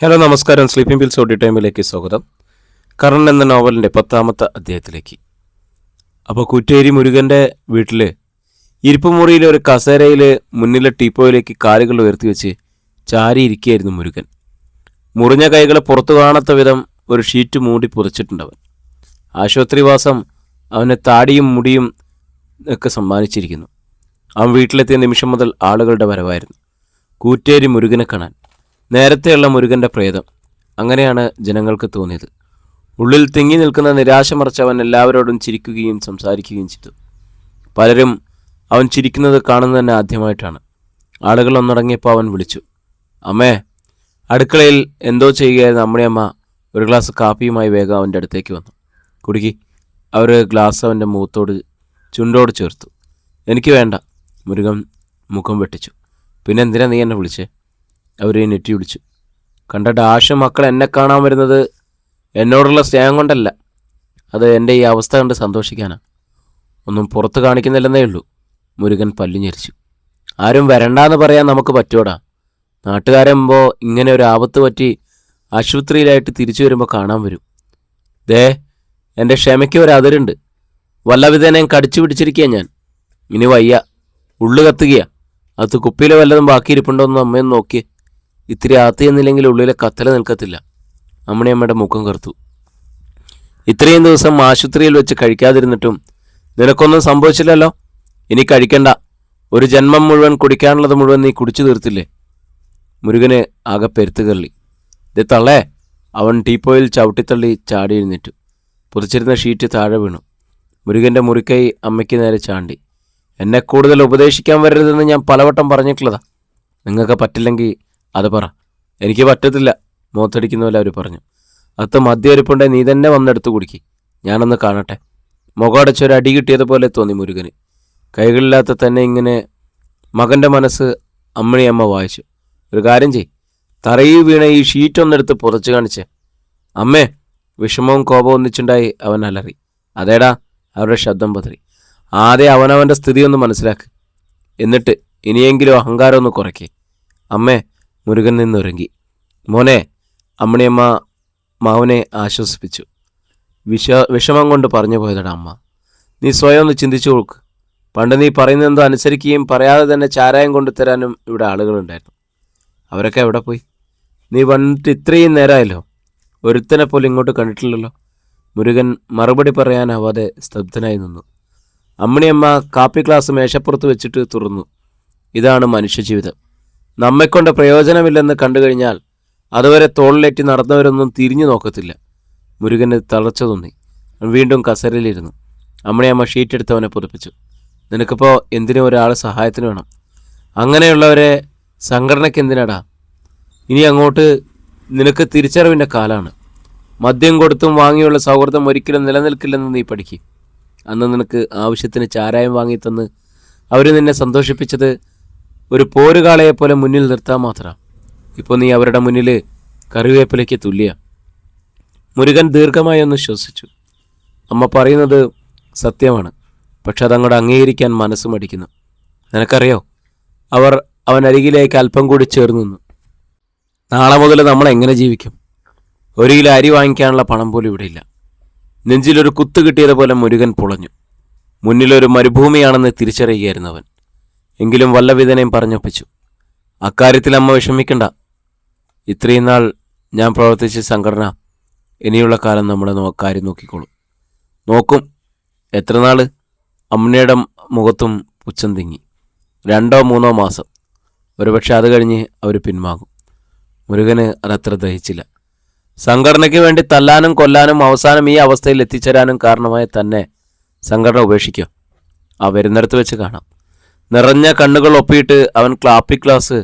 Hello നമസ്കാരം. Sleeping pills audio ടൈമിലേക്ക് സ്വാഗതം. കർണൻ എന്ന നോവലിൻ്റെ 10ാമത്തെ അധ്യായത്തിലേക്ക്. അപ്പോൾ കുറ്റേരി മുരുകൻ്റെ വീട്ടിൽ ഇരിപ്പുമുറിയിലെ ഒരു കസേരയിൽ മുന്നിലെ ടീപ്പോയിലേക്ക് കാലുകൾ ഉയർത്തി വെച്ച് ചാരിയിരിക്കുകയായിരുന്നു മുരുകൻ. മുറിഞ്ഞ കൈകൾ പുറത്തു കാണാത്ത വിധം ഒരു ഷീറ്റ് മൂടി പുതച്ചിട്ടുണ്ടവൻ. ആശുപത്രിവാസം അവന് താടിയും മുടിയും ഒക്കെ സമ്മാനിച്ചിരിക്കുന്നു. അവൻ വീട്ടിലെത്തിയ നിമിഷം മുതൽ ആളുകളുടെ വരവായിരുന്നു കൂറ്റേരി മുരുകനെ കാണാൻ. നേരത്തെയുള്ള മുരുകൻ്റെ പ്രേതം, അങ്ങനെയാണ് ജനങ്ങൾക്ക് തോന്നിയത്. ഉള്ളിൽ തിങ്ങി നിൽക്കുന്ന നിരാശ മറച്ചവൻ എല്ലാവരോടും ചിരിക്കുകയും സംസാരിക്കുകയും ചെയ്തു. പലരും അവൻ ചിരിക്കുന്നത് കാണുന്നത് തന്നെ ആദ്യമായിട്ടാണ്. ആളുകൾ ഒന്നടങ്ങിയപ്പോൾ അവൻ വിളിച്ചു, അമ്മേ. അടുക്കളയിൽ എന്തോ ചെയ്യുകയായിരുന്നു അമ്മണിയമ്മ ഒരു ഗ്ലാസ് കാപ്പിയുമായി വേഗം അവൻ്റെ അടുത്തേക്ക് വന്നു. കുടുക്കി. അവർ ഗ്ലാസ് അവൻ്റെ ചുണ്ടോട് ചേർത്തു. എനിക്ക് വേണ്ട. മുരുകൻ മുഖം വെട്ടിച്ചു. പിന്നെ എന്തിനാ നീ എന്നെ വിളിച്ചേ? അവരെ നെറ്റി വിളിച്ചു. കണ്ട ഡാഷ് മക്കൾ എന്നെ കാണാൻ വരുന്നത് എന്നോടുള്ള സ്നേഹം കൊണ്ടല്ല, അത് എൻ്റെ ഈ അവസ്ഥ കണ്ട് സന്തോഷിക്കാനാണ്. ഒന്നും പുറത്ത് കാണിക്കുന്നില്ലെന്നേ ഉള്ളൂ. മുരുകൻ പല്ലു ഞെരിച്ചു. ആരും വരണ്ടാന്ന് പറയാൻ നമുക്ക് പറ്റുമോടാ? നാട്ടുകാരെമ്പോ ഇങ്ങനെ ഒരു ആപത്ത് പറ്റി ആശുപത്രിയിലായിട്ട് തിരിച്ചു വരുമ്പോൾ കാണാൻ വരും. ദേ, എൻ്റെ ക്ഷമയ്ക്ക് ഒരു അതിരുണ്ട്. വല്ലവിധേനയും കടിച്ചു പിടിച്ചിരിക്കുക ഞാൻ. ഇനി വയ്യ, ഉള്ളു കത്തുകയാ. അത് കുപ്പിയിലെ വല്ലതും ബാക്കിയിരിപ്പുണ്ടോ എന്ന് അമ്മയൊന്ന് നോക്കിയേ. ഇത്തിരി ആത്തി എന്നില്ലെങ്കിൽ ഉള്ളിലെ കത്തല നിൽക്കത്തില്ല. അമ്മണിയമ്മയുടെ മുഖം കറുത്തു. ഇത്രയും ദിവസം ആശുപത്രിയിൽ വെച്ച് കഴിക്കാതിരുന്നിട്ടും നിനക്കൊന്നും സംഭവിച്ചില്ലല്ലോ. ഇനി കഴിക്കണ്ട. ഒരു ജന്മം മുഴുവൻ കുടിക്കാനുള്ളത് മുഴുവൻ നീ കുടിച്ചു തീർത്തില്ലേ? മുരുകന് ആകെ പെരുത്ത് കള്ളി. ഇത് തള്ളേ. അവൻ ടീപ്പോയിൽ ചവിട്ടിത്തള്ളി ചാടി എഴുന്നേറ്റു. പുതച്ചിരുന്ന ഷീറ്റ് താഴെ വീണു. മുരുകൻ്റെ മുറിക്കൈ അമ്മയ്ക്ക് നേരെ ചാണ്ടി. എന്നെ കൂടുതൽ ഉപദേശിക്കാൻ വരരുതെന്ന് ഞാൻ പലവട്ടം പറഞ്ഞിട്ടുള്ളതാ. നിങ്ങൾക്ക് പറ്റില്ലെങ്കിൽ അത് പറ. എനിക്ക് പറ്റത്തില്ല, മുഖത്തടിക്കുന്ന പോലെ അവർ പറഞ്ഞു. അകത്ത് മദ്യരിപ്പുണ്ടെ നീ തന്നെ വന്നെടുത്ത് കുടിക്കി, ഞാനൊന്ന് കാണട്ടെ. മുഖമടച്ചൊരു അടി കിട്ടിയതുപോലെ തോന്നി മുരുകന്. കൈകളില്ലാത്ത തന്നെ ഇങ്ങനെ മകൻ്റെ മനസ്സ് അമ്മണിയമ്മ വായിച്ചു. ഒരു കാര്യം ചെയ്, തറയിൽ വീണ ഈ ഷീറ്റ് ഒന്നെടുത്ത് പുതച്ചു കാണിച്ചേ. അമ്മേ. വിഷമവും കോപവും ഒന്നിച്ചുണ്ടായി അവൻ അലറി. അതേടാ. അവരുടെ ശബ്ദം പതറി. ആദ്യം അവനവൻ്റെ സ്ഥിതി ഒന്ന് മനസ്സിലാക്ക്, എന്നിട്ട് ഇനിയെങ്കിലും അഹങ്കാരം ഒന്ന് കുറയ്ക്കേ. അമ്മേ. മുരുകൻ നിന്നൊരുങ്ങി. മോനെ. അമ്മണിയമ്മ മാവനെ ആശ്വസിപ്പിച്ചു. വിഷമം കൊണ്ട് പറഞ്ഞു പോയതടാ അമ്മ. നീ സ്വയം ഒന്ന് ചിന്തിച്ചു നോക്ക്. പണ്ട് നീ പറയുന്നതെന്തോ അനുസരിക്കുകയും പറയാതെ തന്നെ ചാരായം കൊണ്ടുതരാനും ഇവിടെ ആളുകളുണ്ടായിരുന്നു. അവരൊക്കെ എവിടെ പോയി? നീ വന്നിട്ട് ഇത്രയും നേരമായല്ലോ, ഒരുത്തനെ പോലും ഇങ്ങോട്ട് കണ്ടിട്ടില്ലല്ലോ. മുരുകൻ മറുപടി പറയാനാവാതെ സ്തബ്ധനായി നിന്നു. അമ്മണിയമ്മ കാപ്പി ഗ്ലാസ് മേശപ്പുറത്ത് വെച്ചിട്ട് തുറന്നു. ഇതാണ് മനുഷ്യജീവിതം. നമ്മെക്കൊണ്ട് പ്രയോജനമില്ലെന്ന് കണ്ടു കഴിഞ്ഞാൽ അതുവരെ തോളിലേറ്റി നടന്നവരൊന്നും തിരിഞ്ഞു നോക്കത്തില്ല. മുരുകന് തളർച്ച തോന്നി. വീണ്ടും കസേരയിലിരുന്നു. അമ്മണിയമ്മ ഷീറ്റെടുത്ത് അവനെ പുതപ്പിച്ചു. നിനക്കിപ്പോൾ എന്തിനും ഒരാൾ സഹായത്തിന് വേണം. അങ്ങനെയുള്ളവരെ സംഘടനയ്ക്ക് എന്തിനാടാ? ഇനി അങ്ങോട്ട് നിനക്ക് തിരിച്ചറിവിൻ്റെ കാലാണ്. മദ്യം കൊടുത്തും വാങ്ങിയുള്ള സൗഹൃദം ഒരിക്കലും നിലനിൽക്കില്ലെന്ന് നീ പഠിക്കും. അന്ന് നിനക്ക് ആവശ്യത്തിന് ചാരായം വാങ്ങിത്തന്ന് അവർ നിന്നെ സന്തോഷിപ്പിച്ചത് ഒരു പോരുകാളയെപ്പോലെ മുന്നിൽ നിർത്താൻ മാത്രം. ഇപ്പോൾ നീ അവരുടെ മുന്നിൽ കറിവേപ്പിലേക്ക് തുല്യ. മുരുകൻ ദീർഘമായി ഒന്ന് ശ്വസിച്ചു. അമ്മ പറയുന്നത് സത്യമാണ്, പക്ഷെ അതങ്ങോട്ട് അംഗീകരിക്കാൻ മനസ്സ് മടിക്കുന്നു. നിനക്കറിയോ, അവനരികിലേക്ക് അല്പം കൂടി ചേർന്ന് നിന്നു. നാളെ മുതൽ നമ്മൾ എങ്ങനെ ജീവിക്കും? ഒരു കിലോ അരി വാങ്ങിക്കാനുള്ള പണം പോലും ഇവിടെയില്ല. നെഞ്ചിലൊരു കുത്തു കിട്ടിയതുപോലെ മുരുകൻ പുളഞ്ഞു. മുന്നിലൊരു മരുഭൂമിയാണെന്ന് തിരിച്ചറിയുകയായിരുന്നു അവൻ. എങ്കിലും വല്ലവിധനയും പറഞ്ഞൊപ്പിച്ചു. അക്കാര്യത്തിൽ അമ്മ വിഷമിക്കണ്ട. ഇത്രയും നാൾ ഞാൻ പ്രവർത്തിച്ച സംഘടന ഇനിയുള്ള കാലം നമ്മുടെ കാര്യം നോക്കിക്കോളും. നോക്കും. എത്ര നാൾ? അമ്മയുടെ മുഖത്തും പുച്ഛം തിങ്ങി. 2-3 മാസം. ഒരുപക്ഷെ അത് കഴിഞ്ഞ് അവർ പിൻവാങ്ങും. മുരുകന് അതത്ര ദഹിച്ചില്ല. സംഘടനയ്ക്ക് വേണ്ടി തല്ലാനും കൊല്ലാനും അവസാനം ഈ അവസ്ഥയിൽ എത്തിച്ചേരാനും കാരണമായി തന്നെ സംഘടന ഉപേക്ഷിക്കുക. ആ വരുന്നിടത്ത് വെച്ച് കാണാം. നിറഞ്ഞ കണ്ണുകൾ ഒപ്പിയിട്ട് അവൻ കാപ്പി ഗ്ലാസ്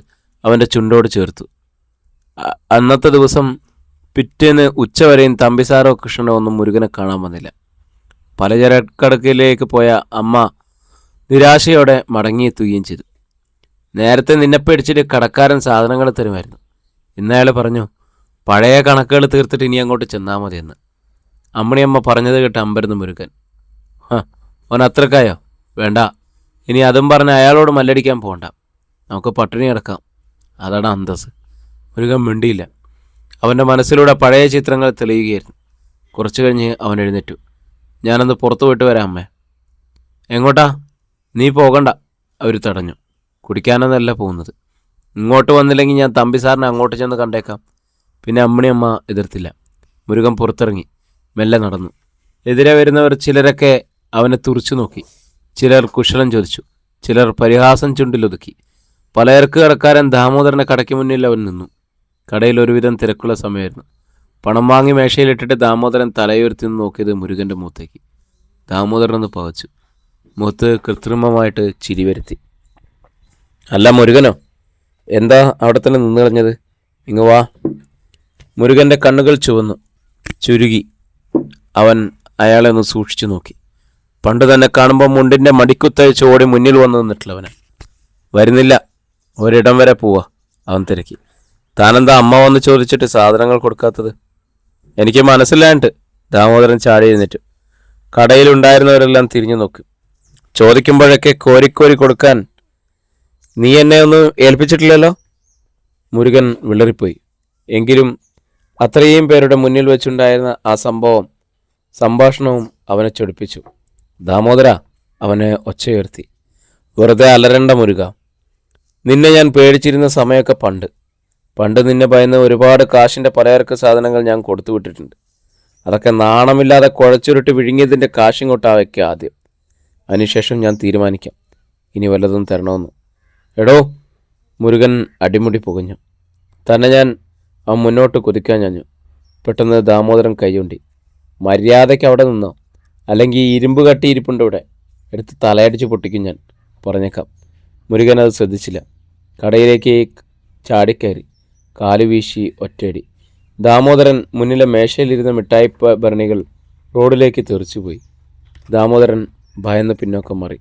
അവൻ്റെ ചുണ്ടോട് ചേർത്തു. അന്നത്തെ ദിവസം പിറ്റേന്ന് ഉച്ചവരെയും തമ്പിസാരോ കൃഷ്ണനോ ഒന്നും മുരുകനെ കാണാൻ വന്നില്ല. പലചരക്കടക്കിലേക്ക് പോയ അമ്മ നിരാശയോടെ മടങ്ങിയെത്തുകയും ചെയ്തു. നേരത്തെ നിന്നെ പേടിച്ചിട്ട് കടക്കാരൻ സാധനങ്ങൾ തരുമായിരുന്നു. ഇന്നയാൾ പറഞ്ഞു, പഴയ കണക്കുകൾ തീർത്തിട്ട് ഇനി അങ്ങോട്ട് ചെന്നാൽ മതിയെന്ന്. അമ്മണിയമ്മ പറഞ്ഞത് കേട്ട് അമ്പരുന്ന് മുരുകൻ. അവൻ അത്രക്കായോ? വേണ്ട. ഇനി അതും പറഞ്ഞ് അയാളോട് മല്ലടിക്കാൻ പോകണ്ട. നമുക്ക് പട്ടിണി കിടക്കാം. അതാണ് അന്തസ്. മുരുകൻ മിണ്ടിയില്ല. അവൻ്റെ മനസ്സിലൂടെ പഴയ ചിത്രങ്ങൾ തെളിയുകയായിരുന്നു. കുറച്ചു കഴിഞ്ഞ് അവൻ എഴുന്നേറ്റു. ഞാനൊന്ന് പുറത്തു പോയിട്ട് വരാം അമ്മേ. എങ്ങോട്ടാ? നീ പോകണ്ട, അവർ തടഞ്ഞു. കുടിക്കാനൊന്നല്ല പോകുന്നത്. ഇങ്ങോട്ട് വന്നില്ലെങ്കിൽ ഞാൻ തമ്പി സാറിനെ അങ്ങോട്ട് ചെന്ന് കണ്ടേക്കാം. പിന്നെ അമ്മിണിയമ്മ എതിർത്തില്ല. മുരുകൻ പുറത്തിറങ്ങി മെല്ലെ നടന്നു. എതിരെ വരുന്നവർ ചിലരൊക്കെ അവനെ തുറിച്ചു നോക്കി. ചിലർ കുശലം ചോദിച്ചു, ചിലർ പരിഹാസം ചുണ്ടിലൊതുക്കി. പലചരക്ക് കടക്കാരൻ ദാമോദരൻ്റെ കടയ്ക്ക് മുന്നിൽ അവൻ നിന്നു. കടയിൽ ഒരുവിധം തിരക്കുള്ള സമയമായിരുന്നു. പണം വാങ്ങി മേശയിലിട്ടിട്ട് ദാമോദരൻ തലയുയർത്തി നിന്ന് നോക്കിയത് മുരുകൻ്റെ മുഖത്തേക്ക്. ദാമോദരനൊന്ന് പകച്ചു. മുഖത്ത് കൃത്രിമമായിട്ട് ചിരി വരുത്തി. അല്ല മുരുകനോ, എന്താ അവിടെ തന്നെ നിന്ന് കളഞ്ഞത്? ഇങ്ങ് വാ. മുരുകൻ്റെ കണ്ണുകൾ ചുവന്നു ചുരുങ്ങി. അവൻ അയാളെ ഒന്ന് സൂക്ഷിച്ചു നോക്കി. പണ്ട് തന്നെ കാണുമ്പോൾ മുണ്ടിൻ്റെ മടിക്കുത്തയച്ച് ഓടി മുന്നിൽ വന്നു നിന്നിട്ടുള്ളവന്. വരുന്നില്ല, ഒരിടം വരെ പോവാ, അവൻ തിരക്കി. താനെന്താ അമ്മ വന്ന് ചോദിച്ചിട്ട് സാധനങ്ങൾ കൊടുക്കാത്തത്? എനിക്ക് മനസ്സിലായിട്ട്. ദാമോദരൻ ചാടി എഴുന്നേറ്റു. കടയിലുണ്ടായിരുന്നവരെല്ലാം തിരിഞ്ഞു നോക്കി. ചോദിക്കുമ്പോഴൊക്കെ കോരിക്കോരി കൊടുക്കാൻ നീ എന്നെ ഒന്നും ഏൽപ്പിച്ചിട്ടില്ലല്ലോ. മുരുകൻ വിളറിപ്പോയി. എങ്കിലും അത്രയും പേരുടെ മുന്നിൽ വെച്ചുണ്ടായിരുന്ന ആ സംഭാഷണവും അവനെ ചൊടിപ്പിച്ചു. ദാമോദര, അവനെ ഒച്ചയുയർത്തി. വെറുതെ അലരണ്ട മുരുക. നിന്നെ ഞാൻ പേടിച്ചിരുന്ന സമയമൊക്കെ പണ്ട് നിന്നെ ഭയന്ന് ഒരുപാട് കാശിൻ്റെ പലചരക്ക് സാധനങ്ങൾ ഞാൻ കൊടുത്തു വിട്ടിട്ടുണ്ട്. അതൊക്കെ നാണമില്ലാതെ കുഴച്ചുരുട്ടി വിഴുങ്ങിയതിൻ്റെ കാശിങ്ങോട്ടാ വയ്ക്കുക ആദ്യം. അതിനുശേഷം ഞാൻ തീരുമാനിക്കാം ഇനി വല്ലതും തരണമെന്ന്. എടോ, മുരുകൻ അടിമുടി പുകഞ്ഞു. തന്നെ ഞാൻ അവൻ മുന്നോട്ട് കുതിക്കാൻ ഞഞ്ഞു. പെട്ടെന്ന് ദാമോദരൻ കൈയൊണ്ടി. മര്യാദയ്ക്ക് അവിടെ നിന്നോ, അല്ലെങ്കിൽ ഈ ഇരുമ്പ് കട്ടി ഇരിപ്പുണ്ട് ഇവിടെ, എടുത്ത് തലയടിച്ച് പൊട്ടിക്കും ഞാൻ, പറഞ്ഞേക്കാം. മുരുകൻ അത് ശ്രദ്ധിച്ചില്ല. കടയിലേക്ക് ചാടിക്കയറി കാലുവീശി ഒറ്റയടി. ദാമോദരൻ മുന്നിലെ മേശയിലിരുന്ന മിഠായി ഭരണികൾ റോഡിലേക്ക് തെറിച്ചുപോയി. ദാമോദരൻ ഭയന്ന് പിന്നോക്കം മാറി.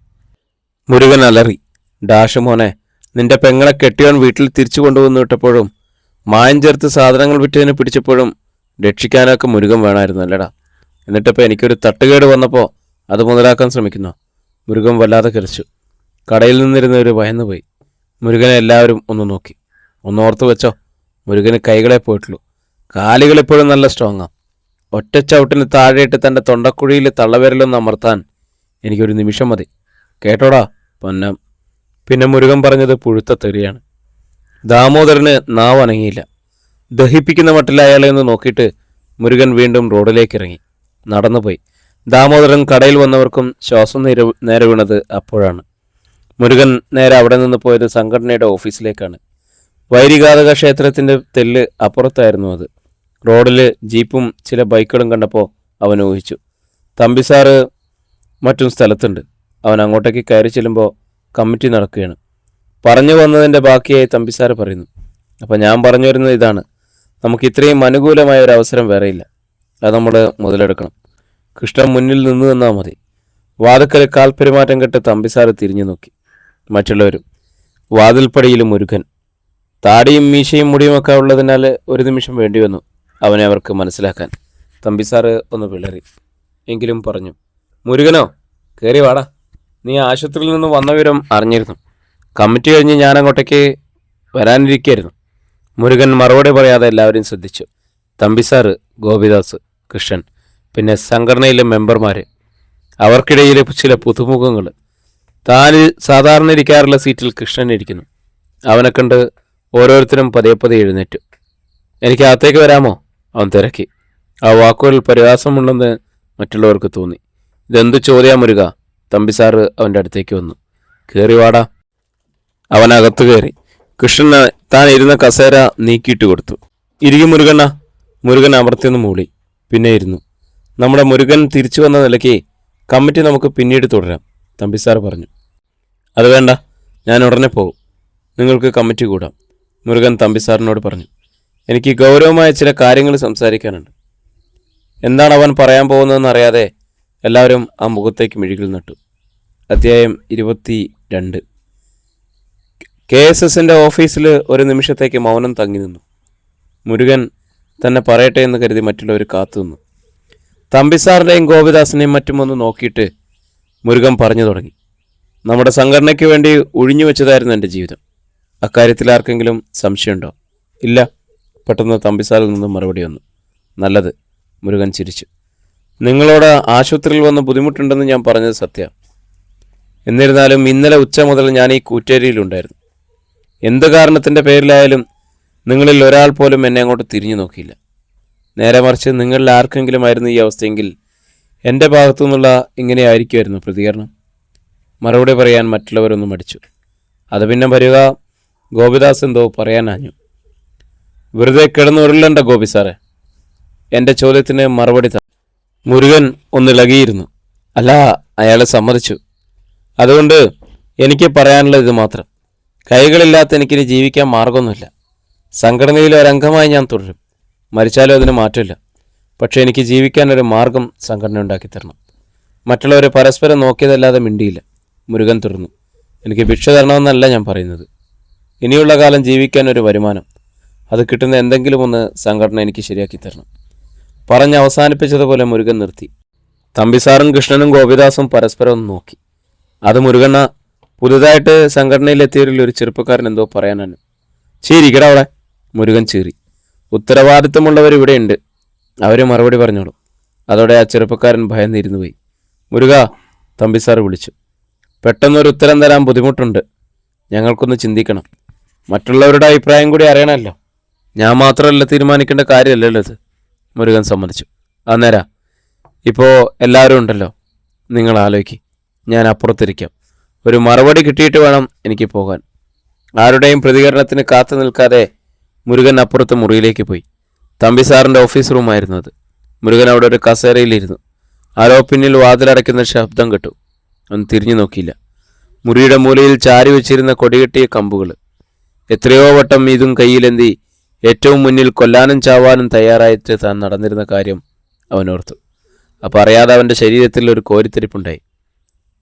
മുരുകൻ അലറി, ഡാഷ് മോനെ, നിന്റെ പെങ്ങളെ കെട്ടിയോൻ വീട്ടിൽ തിരിച്ചു കൊണ്ടുവന്ന് വിട്ടപ്പോഴും മായം ചേർത്ത് സാധനങ്ങൾ വിറ്റതിന് പിടിച്ചപ്പോഴും രക്ഷിക്കാനൊക്കെ മുരുകൻ വേണമായിരുന്നു അല്ലടാ. എന്നിട്ടിപ്പോൾ എനിക്കൊരു തട്ടുകേട് വന്നപ്പോൾ അത് മുതലാക്കാൻ ശ്രമിക്കുന്നു. മുരുകൻ വല്ലാതെ കിരച്ചു. കടയിൽ നിന്നിരുന്നവർ ഭയന്നുപോയി. മുരുകനെ എല്ലാവരും ഒന്ന് നോക്കി. ഒന്നോർത്ത് വെച്ചോ, മുരുകന് കൈകളെ പോയിട്ടുള്ളൂ. കാലുകൾ എപ്പോഴും നല്ല സ്ട്രോങ്ങാ. ഒറ്റ ചവിട്ടിന് താഴെയിട്ട് തൻ്റെ തൊണ്ടക്കുഴിയിൽ തള്ളവിരലൊന്ന് അമർത്താൻ എനിക്കൊരു നിമിഷം മതി. കേട്ടോടാ പൊന്നം. പിന്നെ മുരുകൻ പറഞ്ഞത് പുഴുത്ത തെറിയാണ്. ദാമോദരന് നാവ് അനങ്ങിയില്ല. ദഹിപ്പിക്കുന്ന മട്ടിൽ അയാളെ ഒന്ന് നോക്കിയിട്ട് മുരുകൻ വീണ്ടും റോഡിലേക്ക് ഇറങ്ങി നടന്നുപോയി. ദാമോദരൻ കടയിൽ വന്നവർക്കും ശ്വാസം നേരെ വീണത് അപ്പോഴാണ്. മുരുകൻ നേരെ അവിടെ നിന്ന് പോയത് സംഘടനയുടെ ഓഫീസിലേക്കാണ്. വൈരിഘാതക ക്ഷേത്രത്തിൻ്റെ തെല്ല് അപ്പുറത്തായിരുന്നു അത്. റോഡിൽ ജീപ്പും ചില ബൈക്കുകളും കണ്ടപ്പോൾ അവൻ ഊഹിച്ചു തമ്പിസാറ് മറ്റും സ്ഥലത്തുണ്ട്. അവൻ അങ്ങോട്ടേക്ക് കയറി ചെല്ലുമ്പോൾ കമ്മിറ്റി നടക്കുകയാണ്. പറഞ്ഞു വന്നതിൻ്റെ ബാക്കിയായി തമ്പിസാറ് പറയുന്നു. അപ്പം ഞാൻ പറഞ്ഞു വരുന്നത് ഇതാണ്, നമുക്ക് ഇത്രയും അനുകൂലമായ ഒരു അവസരം വേറെയില്ല. അത് നമ്മൾ മുതലെടുക്കണം. കൃഷ്ണൻ മുന്നിൽ നിന്ന് നിന്നാൽ മതി. വാതിൽക്കൽ കാൽ പെരുമാറ്റം കെട്ട് തമ്പിസാറ് തിരിഞ്ഞു നോക്കി. മറ്റുള്ളവരും. വാതിൽപ്പടിയിലും മുരുകൻ. താടിയും മീശയും മുടിയുമൊക്കെ ഉള്ളതിനാൽ ഒരു നിമിഷം വേണ്ടി വന്നു അവനെ അവർക്ക് മനസ്സിലാക്കാൻ. തമ്പിസാറ് ഒന്ന് വിളറി എങ്കിലും പറഞ്ഞു, മുരുകനോ, കയറി വാടാ. നീ ആശുപത്രിയിൽ നിന്ന് വന്ന വിവരം അറിഞ്ഞിരുന്നു. കമ്മിറ്റി കഴിഞ്ഞ് ഞാൻ അങ്ങോട്ടേക്ക് വരാനിരിക്കുകയായിരുന്നു. മുരുകൻ മറുപടി പറയാതെ എല്ലാവരെയും ശ്രദ്ധിച്ചു. തമ്പിസാറ്, ഗോപിദാസ്, കൃഷ്ണൻ, പിന്നെ സംഘടനയിലെ മെമ്പർമാർ, അവർക്കിടയിൽ ചില പുതുമുഖങ്ങൾ. താൻ സാധാരണ ഇരിക്കാറുള്ള സീറ്റിൽ കൃഷ്ണൻ ഇരിക്കുന്നു. അവനെ കണ്ട് ഓരോരുത്തരും പതിയെ എഴുന്നേറ്റു. എനിക്ക് അകത്തേക്ക് വരാമോ? അവൻ തിരക്കി. ആ വാക്കുകളിൽ പരിഹാസമുണ്ടെന്ന് മറ്റുള്ളവർക്ക് തോന്നി. ഇതെന്തു ചോദ്യാ മുരുക? തമ്പിസാറ് അവൻ്റെ അടുത്തേക്ക് വന്നു. കയറി വാടാ. അവനകത്ത് കയറി. കൃഷ്ണന് താൻ ഇരുന്ന കസേര നീക്കിയിട്ട് കൊടുത്തു. ഇരിക്കും മുരുകണ്ണ. മുരുകൻ അമർത്തിയൊന്ന് മൂളി. പിന്നെ ഇരുന്നു. നമ്മുടെ മുരുകൻ തിരിച്ചു വന്ന നിലയ്ക്ക് കമ്മിറ്റി നമുക്ക് പിന്നീട് തുടരാം, തമ്പിസാർ പറഞ്ഞു. അത് വേണ്ട, ഞാൻ ഉടനെ പോകും. നിങ്ങൾക്ക് കമ്മിറ്റി കൂടാം, മുരുകൻ തമ്പിസാറിനോട് പറഞ്ഞു. എനിക്ക് ഗൗരവമായ ചില കാര്യങ്ങൾ സംസാരിക്കാനുണ്ട്. എന്താണ് അവൻ പറയാൻ പോകുന്നതെന്ന് അറിയാതെ എല്ലാവരും ആ മുഖത്തേക്ക് മിഴികൾ നട്ടു. അധ്യായം 22. KSSൻ്റെ ഓഫീസിൽ ഒരു നിമിഷത്തേക്ക് മൗനം തങ്ങി നിന്നു. മുരുകൻ തന്നെ പറയട്ടെ എന്ന് കരുതി മറ്റുള്ളവർ കാത്തു നിന്നു. തമ്പിസാറിൻ്റെയും ഗോപിദാസിനെയും മറ്റും ഒന്ന് നോക്കിയിട്ട് മുരുകൻ പറഞ്ഞു തുടങ്ങി. നമ്മുടെ സംഘടനയ്ക്ക് വേണ്ടി ഒഴിഞ്ഞു വെച്ചതായിരുന്നു എൻ്റെ ജീവിതം. അക്കാര്യത്തിൽ ആർക്കെങ്കിലും സംശയമുണ്ടോ? ഇല്ല. പെട്ടെന്ന് തമ്പിസാറിൽ നിന്ന് മറുപടി വന്നു. നല്ലത്. മുരുകൻ ചിരിച്ചു. നിങ്ങളോട് ആശുപത്രിയിൽ വന്ന് ബുദ്ധിമുട്ടുണ്ടെന്ന് ഞാൻ പറഞ്ഞത് സത്യം. എന്നിരുന്നാലും ഇന്നലെ ഉച്ച മുതൽ ഞാൻ ഈ കൂറ്റേരിയിലുണ്ടായിരുന്നു. എന്ത് കാരണത്തിൻ്റെ പേരിലായാലും നിങ്ങളിൽ ഒരാൾ പോലും എന്നെ അങ്ങോട്ട് തിരിഞ്ഞു നോക്കിയില്ല. നേരെ മറിച്ച് നിങ്ങളിൽ ആർക്കെങ്കിലും ആയിരുന്നു ഈ അവസ്ഥയെങ്കിൽ എൻ്റെ ഭാഗത്തു നിന്നുള്ള ഇങ്ങനെയായിരിക്കുമായിരുന്നു പ്രതികരണം. മറുപടി പറയാൻ മറ്റുള്ളവരൊന്നും മടിച്ചു. അത് പിന്നെ വരിക ഗോപിദാസ് എന്തോ പറയാനാഞ്ഞു. വെറുതെ കിടന്നുരുളണ്ട ഗോപി സാറേ. എൻ്റെ ചോദ്യത്തിന് മറുപടി മുരുകൻ ഒന്നിളകിയിരുന്നു. അല്ല, അയാളെ സമ്മതിച്ചു. അതുകൊണ്ട് എനിക്ക് പറയാനുള്ളത് ഇത് മാത്രം. കൈകളില്ലാത്ത എനിക്കിനി ജീവിക്കാൻ മാർഗമൊന്നുമില്ല. സംഘടനയിലെ ഒരംഗമായി ഞാൻ തുടരും. മരിച്ചാലും അതിന് മാറ്റമില്ല. പക്ഷേ എനിക്ക് ജീവിക്കാൻ ഒരു മാർഗം സംഘടന ഉണ്ടാക്കി തരണം. മറ്റുള്ളവരെ പരസ്പരം നോക്കിയതല്ലാതെ മിണ്ടിയില്ല. മുരുകൻ തുടർന്നു. എനിക്ക് ഭിക്ഷ തരണമെന്നല്ല ഞാൻ പറയുന്നത്. ഇനിയുള്ള കാലം ജീവിക്കാൻ ഒരു വരുമാനം, അത് കിട്ടുന്ന എന്തെങ്കിലും ഒന്ന് സംഘടന എനിക്ക് ശരിയാക്കി തരണം. പറഞ്ഞ് അവസാനിപ്പിച്ചതുപോലെ മുരുകൻ നിർത്തി. തമ്പിസാറും കൃഷ്ണനും ഗോപിദാസും പരസ്പരം ഒന്ന് നോക്കി. അത് മുരുകണ്ണ, പുതുതായിട്ട് സംഘടനയിലെത്തിയവരിൽ ഒരു ചെറുപ്പക്കാരൻ എന്തോ പറയാനാണ്. ചീരിക്കട അവിടെ. മുരുകൻ ചീറി. ഉത്തരവാദിത്തമുള്ളവർ ഇവിടെയുണ്ട്, അവർ മറുപടി പറഞ്ഞോളൂ. അതോടെ ആ ചെറുപ്പക്കാരൻ ഭയന്നിരുന്നു പോയി. മുരുക, തമ്പിസാർ വിളിച്ചു. പെട്ടെന്നൊരു ഉത്തരം തരാൻ ബുദ്ധിമുട്ടുണ്ട്. ഞങ്ങൾക്കൊന്ന് ചിന്തിക്കണം. മറ്റുള്ളവരുടെ അഭിപ്രായം കൂടി അറിയണമല്ലോ. ഞാൻ മാത്രമല്ല തീരുമാനിക്കേണ്ട കാര്യമല്ലല്ലോ ഇത്. മുരുകൻ സമ്മതിച്ചു. അന്നേരാ ഇപ്പോൾ എല്ലാവരും ഉണ്ടല്ലോ. നിങ്ങൾ ആലോചിക്ക്. ഞാൻ അപ്പുറത്തിരിക്കാം. ഒരു മറുപടി കിട്ടിയിട്ട് വേണം എനിക്ക് പോകാൻ. ആരുടെയും പ്രതികരണത്തിന് കാത്തു നിൽക്കാതെ മുരുകൻ അപ്പുറത്ത് മുറിയിലേക്ക് പോയി. തമ്പിസാറിൻ്റെ ഓഫീസ് റൂമായിരുന്നു അത്. മുരുകൻ അവിടെ ഒരു കസേരയിലിരുന്നു. ആരോ പിന്നിൽ വാതിലടയ്ക്കുന്ന ശബ്ദം കേട്ടു. അവൻ തിരിഞ്ഞു നോക്കിയില്ല. മുറിയുടെ മൂലയിൽ ചാരി വെച്ചിരുന്ന കൊടികെട്ടിയ കമ്പുകൾ. എത്രയോ വട്ടം ഇതും കയ്യിലെന്തി ഏറ്റവും മുന്നിൽ കൊല്ലാനും ചാവാനും തയ്യാറായിട്ട് താൻ നടന്നിരുന്ന കാര്യം അവൻ ഓർത്തു. അപ്പോൾ അറിയാതെ അവൻ്റെ ശരീരത്തിൽ ഒരു കോരിത്തിരിപ്പുണ്ടായി.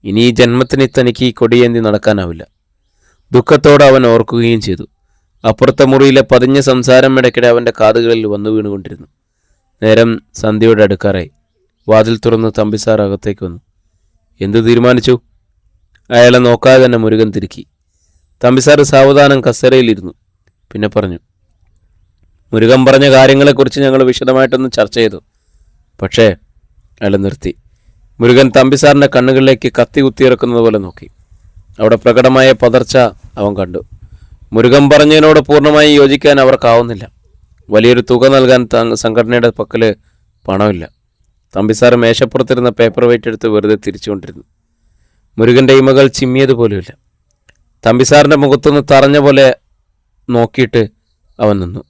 ഇനി ഈ ജന്മത്തിന് തനിക്ക് ഈ കൊടിയേന്തി നടക്കാനാവില്ല. ദുഃഖത്തോടെ അവൻ ഓർക്കുകയും ചെയ്തു. അപ്പുറത്തെ മുറിയിലെ പതിഞ്ഞ സംസാരം ഇടയ്ക്കിടെ അവൻ്റെ കാതുകളിൽ വന്നു വീണുകൊണ്ടിരുന്നു. നേരം സന്ധ്യയുടെ അടുക്കാറായി. വാതിൽ തുറന്ന് തമ്പിസാർ അകത്തേക്ക് വന്നു. എന്തു തീരുമാനിച്ചു? അയാളെ നോക്കാതെ തന്നെ മുരുകൻ തിരുക്കി. തമ്പിസാർ സാവധാനം കസേരയിലിരുന്നു. പിന്നെ പറഞ്ഞു. മുരുകൻ പറഞ്ഞ കാര്യങ്ങളെക്കുറിച്ച് ഞങ്ങൾ വിശദമായിട്ടൊന്ന് ചർച്ച ചെയ്തു. പക്ഷേ അയാൾ നിർത്തി. മുരുകൻ തമ്പിസാറിൻ്റെ കണ്ണുകളിലേക്ക് കത്തി കുത്തിയിറക്കുന്നത് പോലെ നോക്കി. അവിടെ പ്രകടമായ പതർച്ച അവൻ കണ്ടു. മുരുകൻ പറഞ്ഞതിനോട് പൂർണ്ണമായി യോജിക്കാൻ അവർക്കാവുന്നില്ല. വലിയൊരു തുക നൽകാൻ സംഘടനയുടെ പക്കൽ പണമില്ല. തമ്പിസാർ മേശപ്പുറത്തിരുന്ന പേപ്പർ വെയിറ്റ് എടുത്ത് വെറുതെ തിരിച്ചുകൊണ്ടിരുന്നു. മുരുകൻ്റെ ഇമകൾ ചിമ്മിയതുപോലുമില്ല. തമ്പിസാറിൻ്റെ മുഖത്തൊന്ന് തറഞ്ഞ പോലെ നോക്കിയിട്ട് അവൻ നിന്നു.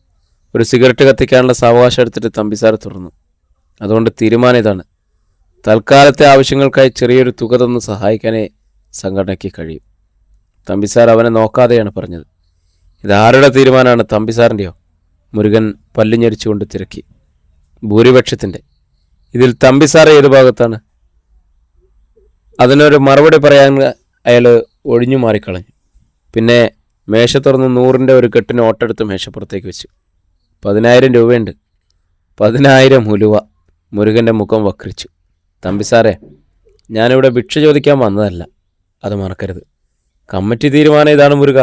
ഒരു സിഗരറ്റ് കത്തിക്കാനുള്ള സാവകാശം എടുത്തിട്ട് തമ്പിസാർ തുറന്നു. അതുകൊണ്ട് തീരുമാനം ഇതാണ്. തൽക്കാലത്തെ ആവശ്യങ്ങൾക്കായി ചെറിയൊരു തുക തന്ന് സഹായിക്കാനേ സംഘടനയ്ക്ക് കഴിയും. തമ്പിസാർ അവനെ നോക്കാതെയാണ് പറഞ്ഞത്. ഇതാരുടെ തീരുമാനമാണ്? തമ്പിസാറിൻ്റെയോ? മുരുകൻ പല്ലുഞരിച്ചുകൊണ്ട് തിരക്കി. ഭൂരിപക്ഷത്തിൻ്റെ. ഇതിൽ തമ്പിസാർ ഏത് ഭാഗത്താണ്? അതിനൊരു മറുപടി പറയാൻ അയാൾ ഒഴിഞ്ഞു മാറിക്കളഞ്ഞു. പിന്നെ മേശ തുറന്ന് 100-ൻ്റെ ഒരു കെട്ടിന് ഓട്ടെടുത്ത് മേശപ്പുറത്തേക്ക് വെച്ചു. 10,000 രൂപയുണ്ട്. 10,000 ഉലുവ. മുരുകൻ്റെ മുഖം വക്രിച്ചു. തമ്പിസാറേ, ഞാനിവിടെ ഭിക്ഷ ചോദിക്കാൻ വന്നതല്ല, അത് മറക്കരുത്. കമ്മിറ്റി തീരുമാനം ഇതാണ് മുരുക.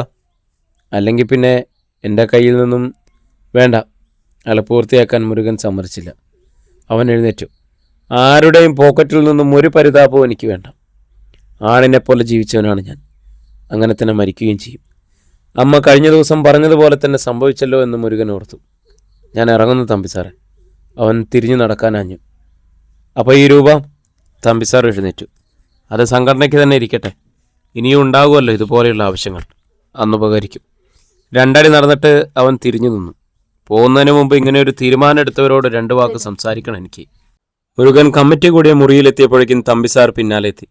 അല്ലെങ്കിൽ പിന്നെ എൻ്റെ കയ്യിൽ നിന്നും വേണ്ട. അയാൾ പൂർത്തിയാക്കാൻ മുരുകൻ സമ്മതിച്ചില്ല. അവൻ എഴുന്നേറ്റു. ആരുടെയും പോക്കറ്റിൽ നിന്നും ഒരു പരിതാപവും എനിക്ക് വേണ്ട. ആണിനെപ്പോലെ ജീവിച്ചവനാണ് ഞാൻ. അങ്ങനെ തന്നെ മരിക്കുകയും ചെയ്യും. അമ്മ കഴിഞ്ഞ ദിവസം പറഞ്ഞതുപോലെ തന്നെ സംഭവിച്ചല്ലോ എന്ന് മുരുകൻ ഓർത്തു. ഞാൻ ഇറങ്ങുന്നു തമ്പിസാറെ. അവൻ തിരിഞ്ഞു നടക്കാനാഞ്ഞു. അപ്പോൾ ഈ രൂപ? തമ്പിസാർ എഴുന്നേറ്റു. അത് സംഘടനയ്ക്ക് തന്നെ ഇരിക്കട്ടെ. ഇനിയും ഉണ്ടാകുമല്ലോ ഇതുപോലെയുള്ള ആവശ്യങ്ങൾ. അന്നുപകരിക്കും. 2 അടി നടന്നിട്ട് അവൻ തിരിഞ്ഞു നിന്നു. പോകുന്നതിന് മുമ്പ് ഇങ്ങനെ ഒരു തീരുമാനം എടുത്തവരോട് 2 വാക്ക് സംസാരിക്കണം എനിക്ക്. മുരുകൻ കമ്മിറ്റി കൂടിയ മുറിയിലെത്തിയപ്പോഴേക്കും തമ്പിസാർ പിന്നാലെ എത്തി.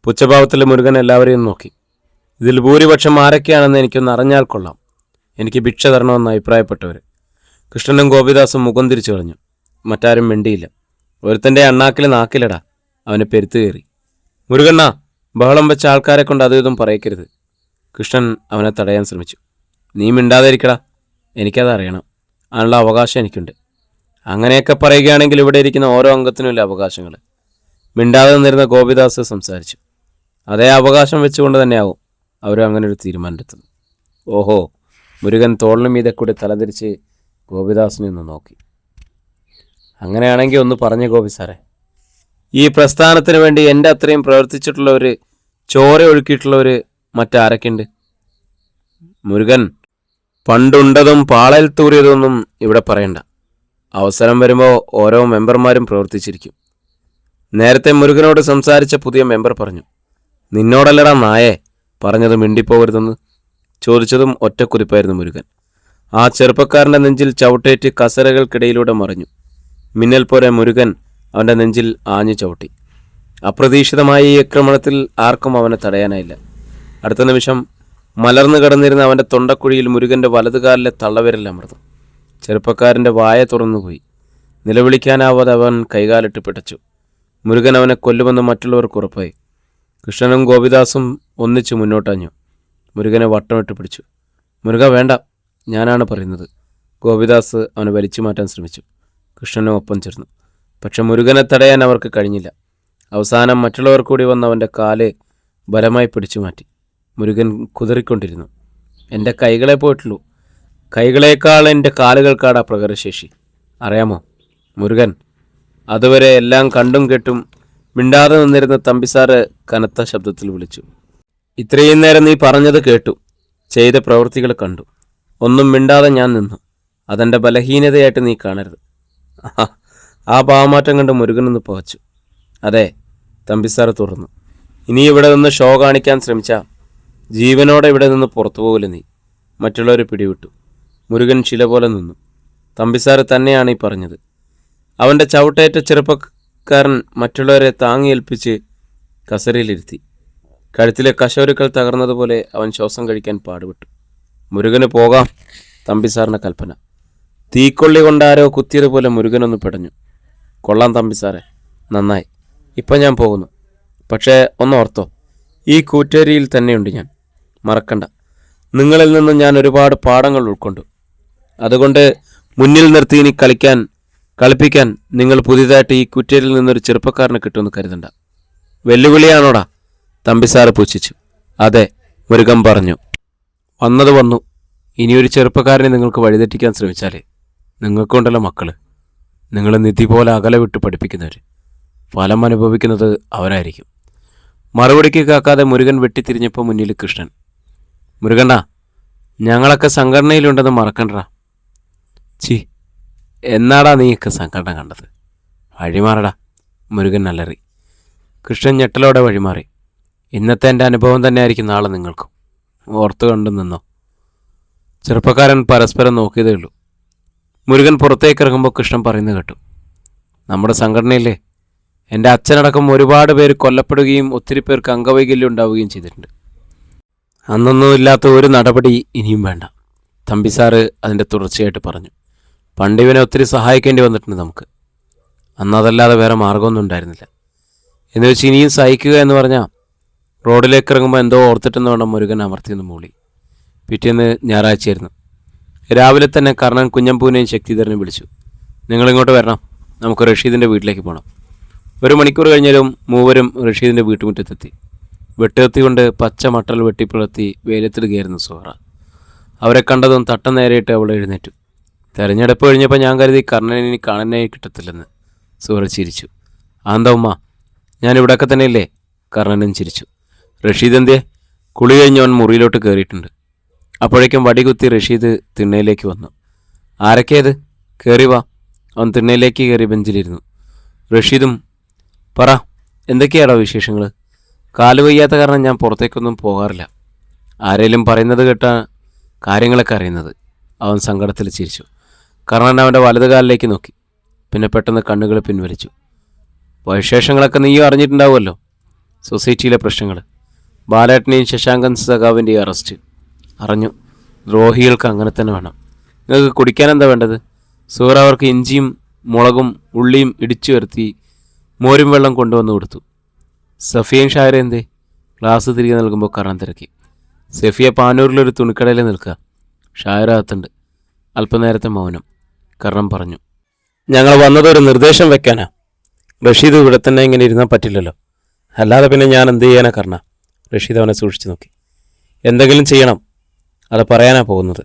പുച്ഛഭാവത്തിൽ മുരുകൻ എല്ലാവരെയും നോക്കി. ഇതിൽ ഭൂരിപക്ഷം ആരൊക്കെയാണെന്ന് എനിക്കൊന്ന് അറിഞ്ഞാൽ കൊള്ളാം. എനിക്ക് ഭിക്ഷ തരണമെന്ന് അഭിപ്രായപ്പെട്ടവർ. കൃഷ്ണനും ഗോപിദാസും മുഖം തിരിച്ചു കളഞ്ഞു. മറ്റാരും മിണ്ടിയില്ല. ഒരുത്തൻ്റെ അണ്ണാക്കിൽ നാക്കിലടാ. അവനെ പെരുത്തു കയറി. മുരുകണ്ണ, ബഹളം വെച്ച ആൾക്കാരെ കൊണ്ട് അതും ഇതും പറയക്കരുത്. കൃഷ്ണൻ അവനെ തടയാൻ ശ്രമിച്ചു. നീ മിണ്ടാതെ ഇരിക്കടാ. എനിക്കത് അറിയണം. അതിനുള്ള അവകാശം എനിക്കുണ്ട്. അങ്ങനെയൊക്കെ പറയുകയാണെങ്കിൽ ഇവിടെ ഇരിക്കുന്ന ഓരോ അംഗത്തിനുമില്ല അവകാശങ്ങൾ. മിണ്ടാതെ നിന്നിരുന്ന ഗോപിദാസ് സംസാരിച്ചു. അതേ അവകാശം വെച്ചുകൊണ്ട് തന്നെയാവും അവരും അങ്ങനെ ഒരു തീരുമാനമെടുത്തത്. ഓഹോ. മുരുകൻ തോളിന് മീതെ കൂടി തലതിരിച്ച് ഗോപിദാസിനെ ഒന്ന് നോക്കി. അങ്ങനെയാണെങ്കിൽ ഒന്ന് പറഞ്ഞേ ഗോപി സാറേ, ഈ പ്രസ്ഥാനത്തിന് വേണ്ടി എൻ്റെ അത്രയും പ്രവർത്തിച്ചിട്ടുള്ളവർ, ചോര ഒഴുക്കിയിട്ടുള്ളവർ മറ്റാരൊക്കെയുണ്ട്? മുരുകൻ, പണ്ടുണ്ടതും പാളയിൽ തൂറിയതൊന്നും ഇവിടെ പറയണ്ട. അവസരം വരുമ്പോൾ ഓരോ മെമ്പർമാരും പ്രവർത്തിച്ചിരിക്കും. നേരത്തെ മുരുകനോട് സംസാരിച്ച പുതിയ മെമ്പർ പറഞ്ഞു, നിന്നോടല്ലടാ നായേ പറഞ്ഞത് മിണ്ടിപ്പോകരുതെന്ന്. ചോദിച്ചതും ഒറ്റക്കുതിപ്പായിരുന്നു മുരുകൻ. ആ ചെറുപ്പക്കാരൻ്റെ നെഞ്ചിൽ ചവിട്ടേറ്റ് കസരകൾക്കിടയിലൂടെ മറിഞ്ഞു. മിന്നൽ പോലെ മുരുകൻ അവൻ്റെ നെഞ്ചിൽ ആഞ്ഞു ചവിട്ടി. അപ്രതീക്ഷിതമായ ഈ ആക്രമണത്തിൽ ആർക്കും അവനെ തടയാനായില്ല. അടുത്ത നിമിഷം മലർന്നു കിടന്നിരുന്ന അവൻ്റെ തൊണ്ടക്കുഴിയിൽ മുരുകൻ്റെ വലതുകാലിലെ തള്ളവിരൽ അമർന്നു. ചെറുപ്പക്കാരൻ്റെ വായ തുറന്നുപോയി. നിലവിളിക്കാനാവാതെ അവൻ കൈകാലിട്ട് പിടച്ചു. മുരുകൻ അവനെ കൊല്ലുമെന്ന് മറ്റുള്ളവർക്ക് ഉറപ്പായി. കൃഷ്ണനും ഗോപിദാസും ഒന്നിച്ചു മുന്നോട്ടഞ്ഞു. മുരുകനെ വട്ടമിട്ട് പിടിച്ചു. മുരുക വേണ്ട, ഞാനാണ് പറയുന്നത്. ഗോപിദാസ് അവനെ വലിച്ചു മാറ്റാൻ ശ്രമിച്ചു. കൃഷ്ണനും ഒപ്പം ചേർന്നു. പക്ഷെ മുരുകനെ തടയാൻ അവർക്ക് കഴിഞ്ഞില്ല. അവസാനം മറ്റുള്ളവർ കൂടി വന്ന് അവൻ്റെ കാല് ബലമായി പിടിച്ചു മാറ്റി. മുരുകൻ കുതറിക്കൊണ്ടിരുന്നു. എൻ്റെ കൈകളെ പോയിട്ടുള്ളൂ. കൈകളേക്കാൾ എൻ്റെ കാലുകൾക്കാടാ പ്രകടശേഷി, അറിയാമോ മുരുകൻ? അതുവരെ എല്ലാം കണ്ടും കേട്ടും മിണ്ടാതെ നിന്നിരുന്ന തമ്പിസാറ് കനത്ത ശബ്ദത്തിൽ വിളിച്ചു. ഇത്രയും നേരം നീ പറഞ്ഞത് കേട്ടു, ചെയ്ത പ്രവൃത്തികൾ കണ്ടു. ഒന്നും മിണ്ടാതെ ഞാൻ നിന്നു. അതെൻ്റെ ബലഹീനതയായിട്ട് നീ കാണരുത്. ആ ഭാവമാറ്റം കണ്ട് മുരുകനൊന്ന് പകച്ചു. അതെ, തമ്പിസാറ് തുറന്നു. ഇനി ഇവിടെ നിന്ന് ഷോ കാണിക്കാൻ ശ്രമിച്ചാൽ ജീവനോടെ ഇവിടെ നിന്ന് പുറത്തു പോകില്ല നീ. മറ്റുള്ളവർ പിടിവിട്ടു. മുരുകൻ ശില പോലെ നിന്നു. തമ്പിസാറ് തന്നെയാണ് ഈ പറഞ്ഞത്. അവൻ്റെ ചവിട്ടേറ്റ ചെറുപ്പക്കാരൻ മറ്റുള്ളവരെ താങ്ങിയേൽപ്പിച്ച് കസരയിലിരുത്തി. കഴുത്തിലെ കശോരുക്കൾ തകർന്നതുപോലെ അവൻ ശ്വാസം കഴിക്കാൻ പാടുപെട്ടു. മുരുകന് പോകാം, തമ്പിസാറിൻ്റെ കൽപ്പന. തീക്കൊള്ളി കൊണ്ടാരോ കുത്തിയതുപോലെ മുരുകനൊന്ന് പിടഞ്ഞു. കൊള്ളാം തമ്പിസാറെ, നന്നായി. ഇപ്പം ഞാൻ പോകുന്നു. പക്ഷേ ഒന്നോർത്തോ, ഈ കൂറ്റേരിയിൽ തന്നെയുണ്ട് ഞാൻ. മറക്കണ്ട, നിങ്ങളിൽ നിന്നും ഞാൻ ഒരുപാട് പാഠങ്ങൾ ഉൾക്കൊണ്ടു. അതുകൊണ്ട് മുന്നിൽ നിർത്തി ഇനി കളിപ്പിക്കാൻ നിങ്ങൾ പുതിയതായിട്ട് ഈ കുറ്റേരിൽ നിന്നൊരു ചെറുപ്പക്കാരനെ കിട്ടുമെന്ന് കരുതണ്ട. വെല്ലുവിളിയാണോടാ? തമ്പിസാറ് പുച്ഛിച്ചു. അതെ, മുരുകൻ പറഞ്ഞു. വന്നത് വന്നു. ഇനിയൊരു ചെറുപ്പക്കാരനെ നിങ്ങൾക്ക് വഴിതെറ്റിക്കാൻ ശ്രമിച്ചാലേ നിങ്ങൾക്കുണ്ടല്ലോ മക്കള്, നിങ്ങൾ നിധി പോലെ അകലെ വിട്ട് പഠിപ്പിക്കുന്നവർ, ഫലം അനുഭവിക്കുന്നത് അവരായിരിക്കും. മറുപടിക്ക് കാക്കാതെ മുരുകൻ വെട്ടിത്തിരിഞ്ഞപ്പോൾ മുന്നിൽ കൃഷ്ണൻ. മുരുകണ്ണ, ഞങ്ങളൊക്കെ സംഘടനയിലുണ്ടെന്ന് മറക്കണ്ട. ചി, എന്നാടാ നീയൊക്കെ സംഘടന കണ്ടത്? വഴിമാറടാ, മുരുകൻ അലറി. കൃഷ്ണൻ ഞെട്ടലോടെ വഴിമാറി. ഇന്നത്തെ എൻ്റെ അനുഭവം തന്നെയായിരിക്കും നാളെ നിങ്ങൾക്കും. ഓർത്തു കണ്ടു നിന്നോ. ചെറുപ്പക്കാരൻ പരസ്പരം നോക്കിയതേ ഉള്ളൂ. മുരുകൻ പുറത്തേക്ക് ഇറങ്ങുമ്പോൾ കൃഷ്ണൻ പറയുന്നത് കേട്ടു. നമ്മുടെ സംഘടനയിലെ എൻ്റെ അച്ഛനടക്കം ഒരുപാട് പേര് കൊല്ലപ്പെടുകയും ഒത്തിരി പേർക്ക് അംഗവൈകല്യം ഉണ്ടാവുകയും ചെയ്തിട്ടുണ്ട്. അന്നൊന്നും ഇല്ലാത്ത ഒരു നടപടി ഇനിയും വേണ്ട. തമ്പിസാറ് അതിൻ്റെ തുടർച്ചയായിട്ട് പറഞ്ഞു. പണ്ടിവനെ ഒത്തിരി സഹായിക്കേണ്ടി വന്നിട്ടുണ്ട് നമുക്ക്. അന്നതല്ലാതെ വേറെ മാർഗമൊന്നും ഉണ്ടായിരുന്നില്ല. എന്ന് വെച്ച് ഇനിയും സഹിക്കുക എന്ന് പറഞ്ഞാൽ റോഡിലേക്ക് ഇറങ്ങുമ്പോൾ എന്തോ ഓർത്തിട്ടെന്ന് വേണം മുരുകൻ അമർത്തിയെന്ന് മൂളി. പിറ്റേന്ന് ഞായറാഴ്ചയായിരുന്നു. രാവിലെ തന്നെ കർണൻ കുഞ്ഞമ്പൂവിനെയും ശക്തിധരനെയും വിളിച്ചു. നിങ്ങളിങ്ങോട്ട് വരണം, നമുക്ക് റഷീദിൻ്റെ വീട്ടിലേക്ക് പോകണം. 1 മണിക്കൂർ കഴിഞ്ഞാലും മൂവരും റഷീദിൻ്റെ വീട്ടുമുറ്റത്തെത്തി. വെട്ടുകത്തി കൊണ്ട് പച്ച മട്ടൽ വെട്ടിപ്പിളർത്തി വെയിലത്തിടുകയായിരുന്നു സുഹറ. അവരെ കണ്ടതും തട്ടം നേരെയിട്ട് അവൾ എഴുന്നേറ്റു. തെരഞ്ഞെടുപ്പ് കഴിഞ്ഞപ്പോൾ ഞാൻ കരുതി കർണനെ ഇനി കാണാനേ കിട്ടത്തില്ലെന്ന്. സുഹറ ചിരിച്ചു. ആന്താ ഉമ്മ, ഞാനിവിടെയൊക്കെ തന്നെയല്ലേ? കർണനും ചിരിച്ചു. റഷീദ് എന്തേ? കുളി കഴിഞ്ഞ് അവൻ മുറിയിലോട്ട് കയറിയിട്ടുണ്ട്. അപ്പോഴേക്കും വടികുത്തി റഷീദ് തിണ്ണയിലേക്ക് വന്നു. ആരൊക്കെയത്? കയറി വാ. അവൻ തിണ്ണയിലേക്ക് കയറി ബെഞ്ചിലിരുന്നു. റഷീദും, പറ, എന്തൊക്കെയാണോ വിശേഷങ്ങൾ? കാല് വയ്യാത്ത കാരണം ഞാൻ പുറത്തേക്കൊന്നും പോകാറില്ല. ആരേലും പറയുന്നത് കേട്ട കാര്യങ്ങളൊക്കെ അറിയുന്നത്. അവൻ സങ്കടത്തിൽ ചിരിച്ചു. കർണൻ അവൻ്റെ വലതുകാലിലേക്ക് നോക്കി. പിന്നെ പെട്ടെന്ന് കണ്ണുകൾ പിൻവലിച്ചു. വിശേഷങ്ങളൊക്കെ നീയും അറിഞ്ഞിട്ടുണ്ടാവുമല്ലോ. സൊസൈറ്റിയിലെ പ്രശ്നങ്ങൾ, ബാലേട്ടനെയും ശശാങ്കൻ സഖാവിൻ്റെയും അറസ്റ്റ്. അറിഞ്ഞു. ദ്രോഹികൾക്ക് അങ്ങനെ തന്നെ വേണം. നിങ്ങൾക്ക് കുടിക്കാൻ എന്താ വേണ്ടത്? സുഹറ അവർക്ക് ഇഞ്ചിയും മുളകും ഉള്ളിയും ഇടിച്ചു വരുത്തി മോരും വെള്ളം കൊണ്ടുവന്ന് കൊടുത്തു. സഫിയയും ഷായര എന്തേ? ഗ്ലാസ് തിരികെ നൽകുമ്പോൾ കർണൻ തിരക്കി. സഫിയ പാനൂരിലൊരു തുണിക്കടയിൽ നിൽക്കുക. ഷായര അകത്തുണ്ട്. അല്പനേരത്തെ മൗനം. കർണൻ പറഞ്ഞു. ഞങ്ങൾ വന്നതൊരു നിർദ്ദേശം വെക്കാനാ. റഷീദ് ഇവിടെ തന്നെ ഇങ്ങനെ ഇരുന്നാൽ പറ്റില്ലല്ലോ. അല്ലാതെ പിന്നെ ഞാൻ എന്ത് ചെയ്യാനാ കർണ? റഷീദ് അവനെ സൂക്ഷിച്ചു നോക്കി. എന്തെങ്കിലും ചെയ്യണം, അത് പറയാനാ പോകുന്നത്.